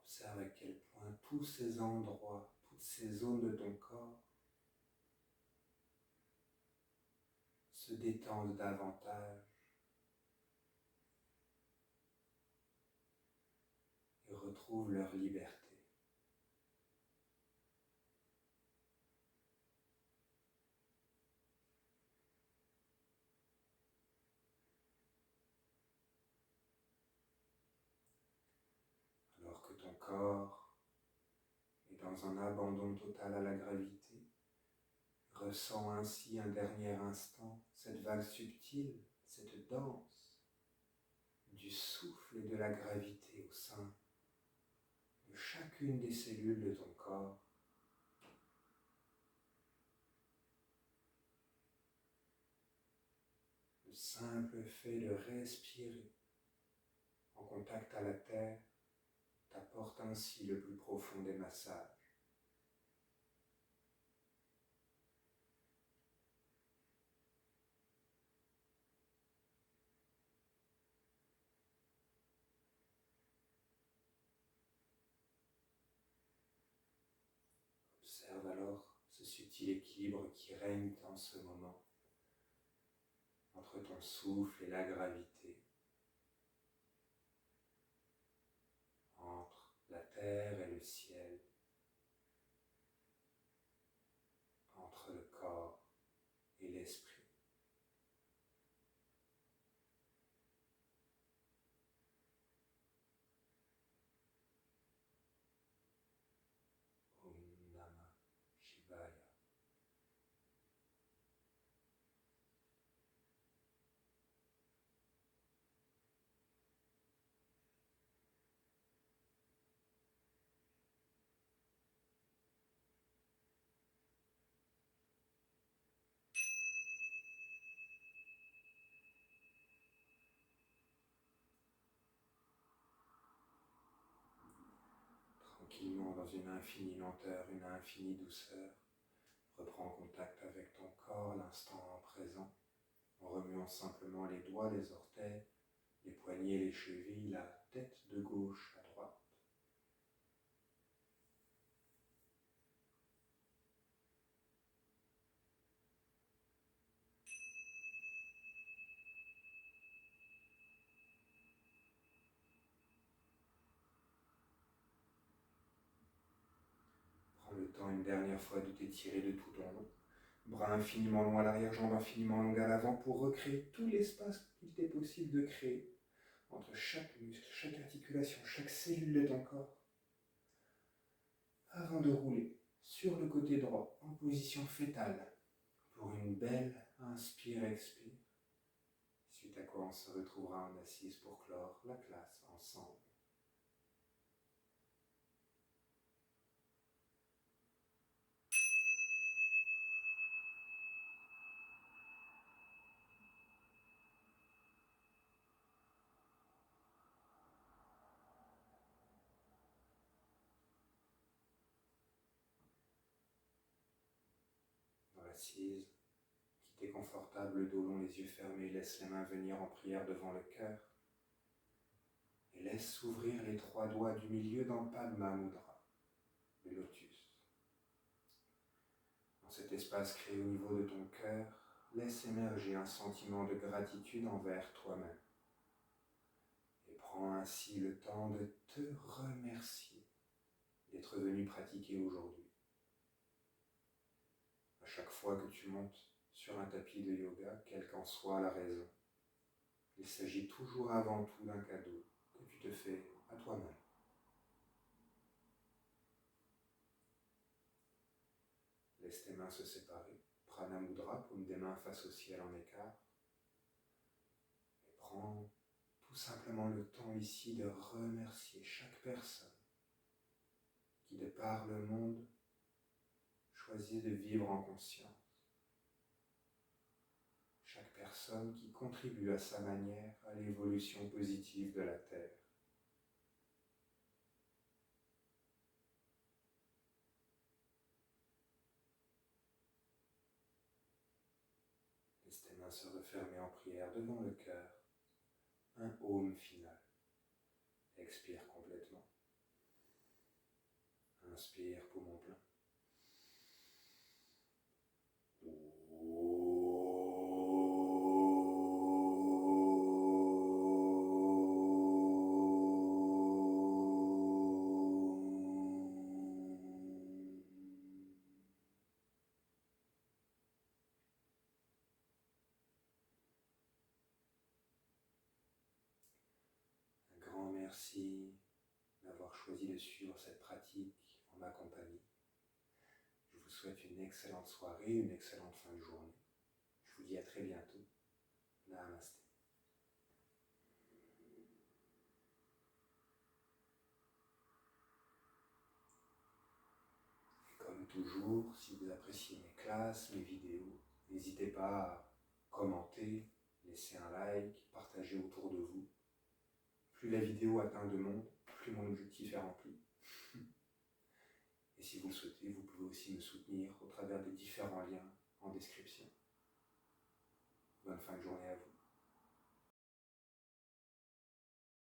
Observe à quel point tous ces endroits, toutes ces zones de ton corps se détendent davantage et retrouvent leur liberté. Alors que ton corps est dans un abandon total à la gravité, ressens ainsi un dernier instant cette vague subtile, cette danse du souffle et de la gravité au sein de chacune des cellules de ton corps. Le simple fait de respirer en contact à la terre t'apporte ainsi le plus profond des massages. Observe alors ce subtil équilibre qui règne en ce moment entre ton souffle et la gravité, entre la terre et le ciel, entre le corps et l'esprit. Om Namah Shivaya. Tranquillement, dans une infinie lenteur, une infinie douceur, reprends contact avec ton corps, l'instant présent, en remuant simplement les doigts, les orteils, les poignets, les chevilles, la tête de gauche à droite. Prends le temps une dernière fois de t'étirer de tout ton long. Bras infiniment long à l'arrière, jambes infiniment longues à l'avant pour recréer tout l'espace qu'il t'est possible de créer entre chaque muscle, chaque articulation, chaque cellule de ton corps, avant de rouler sur le côté droit en position fétale pour une belle inspire-expire. Suite à quoi on se retrouvera en assise pour clore la classe ensemble. Dans l'assise, quittez confortable, le dos long, les yeux fermés, laisse les mains venir en prière devant le cœur et laisse s'ouvrir les 3 doigts du milieu dans Padma Mudra, le lotus. Dans cet espace créé au niveau de ton cœur, laisse émerger un sentiment de gratitude envers toi-même et prends ainsi le temps de te remercier d'être venu pratiquer aujourd'hui. À chaque fois que tu montes sur un tapis de yoga, quelle qu'en soit la raison, il s'agit toujours avant tout d'un cadeau que tu te fais à toi-même. Laisse tes mains se séparer. Prana Mudra, paume des mains face au ciel en écart. Et prends tout simplement le temps ici de remercier chaque personne qui, de par le monde, choisit de vivre en conscience. Chaque personne qui contribue à sa manière à l'évolution positive de la Terre. Laisse tes mains se refermer en prière devant le cœur. Un Om final. Expire complètement. Inspire, poumon plein. Un grand merci d'avoir choisi de suivre cette pratique en ma compagnie. Je vous souhaite une excellente soirée, une excellente fin de journée. Je vous dis à très bientôt. Namasté. Comme toujours, si vous appréciez mes classes, mes vidéos, n'hésitez pas à commenter, laisser un like, partager autour de vous. Plus la vidéo atteint de monde, plus mon objectif est rempli. Et si vous le souhaitez, vous pouvez aussi me soutenir au travers des différents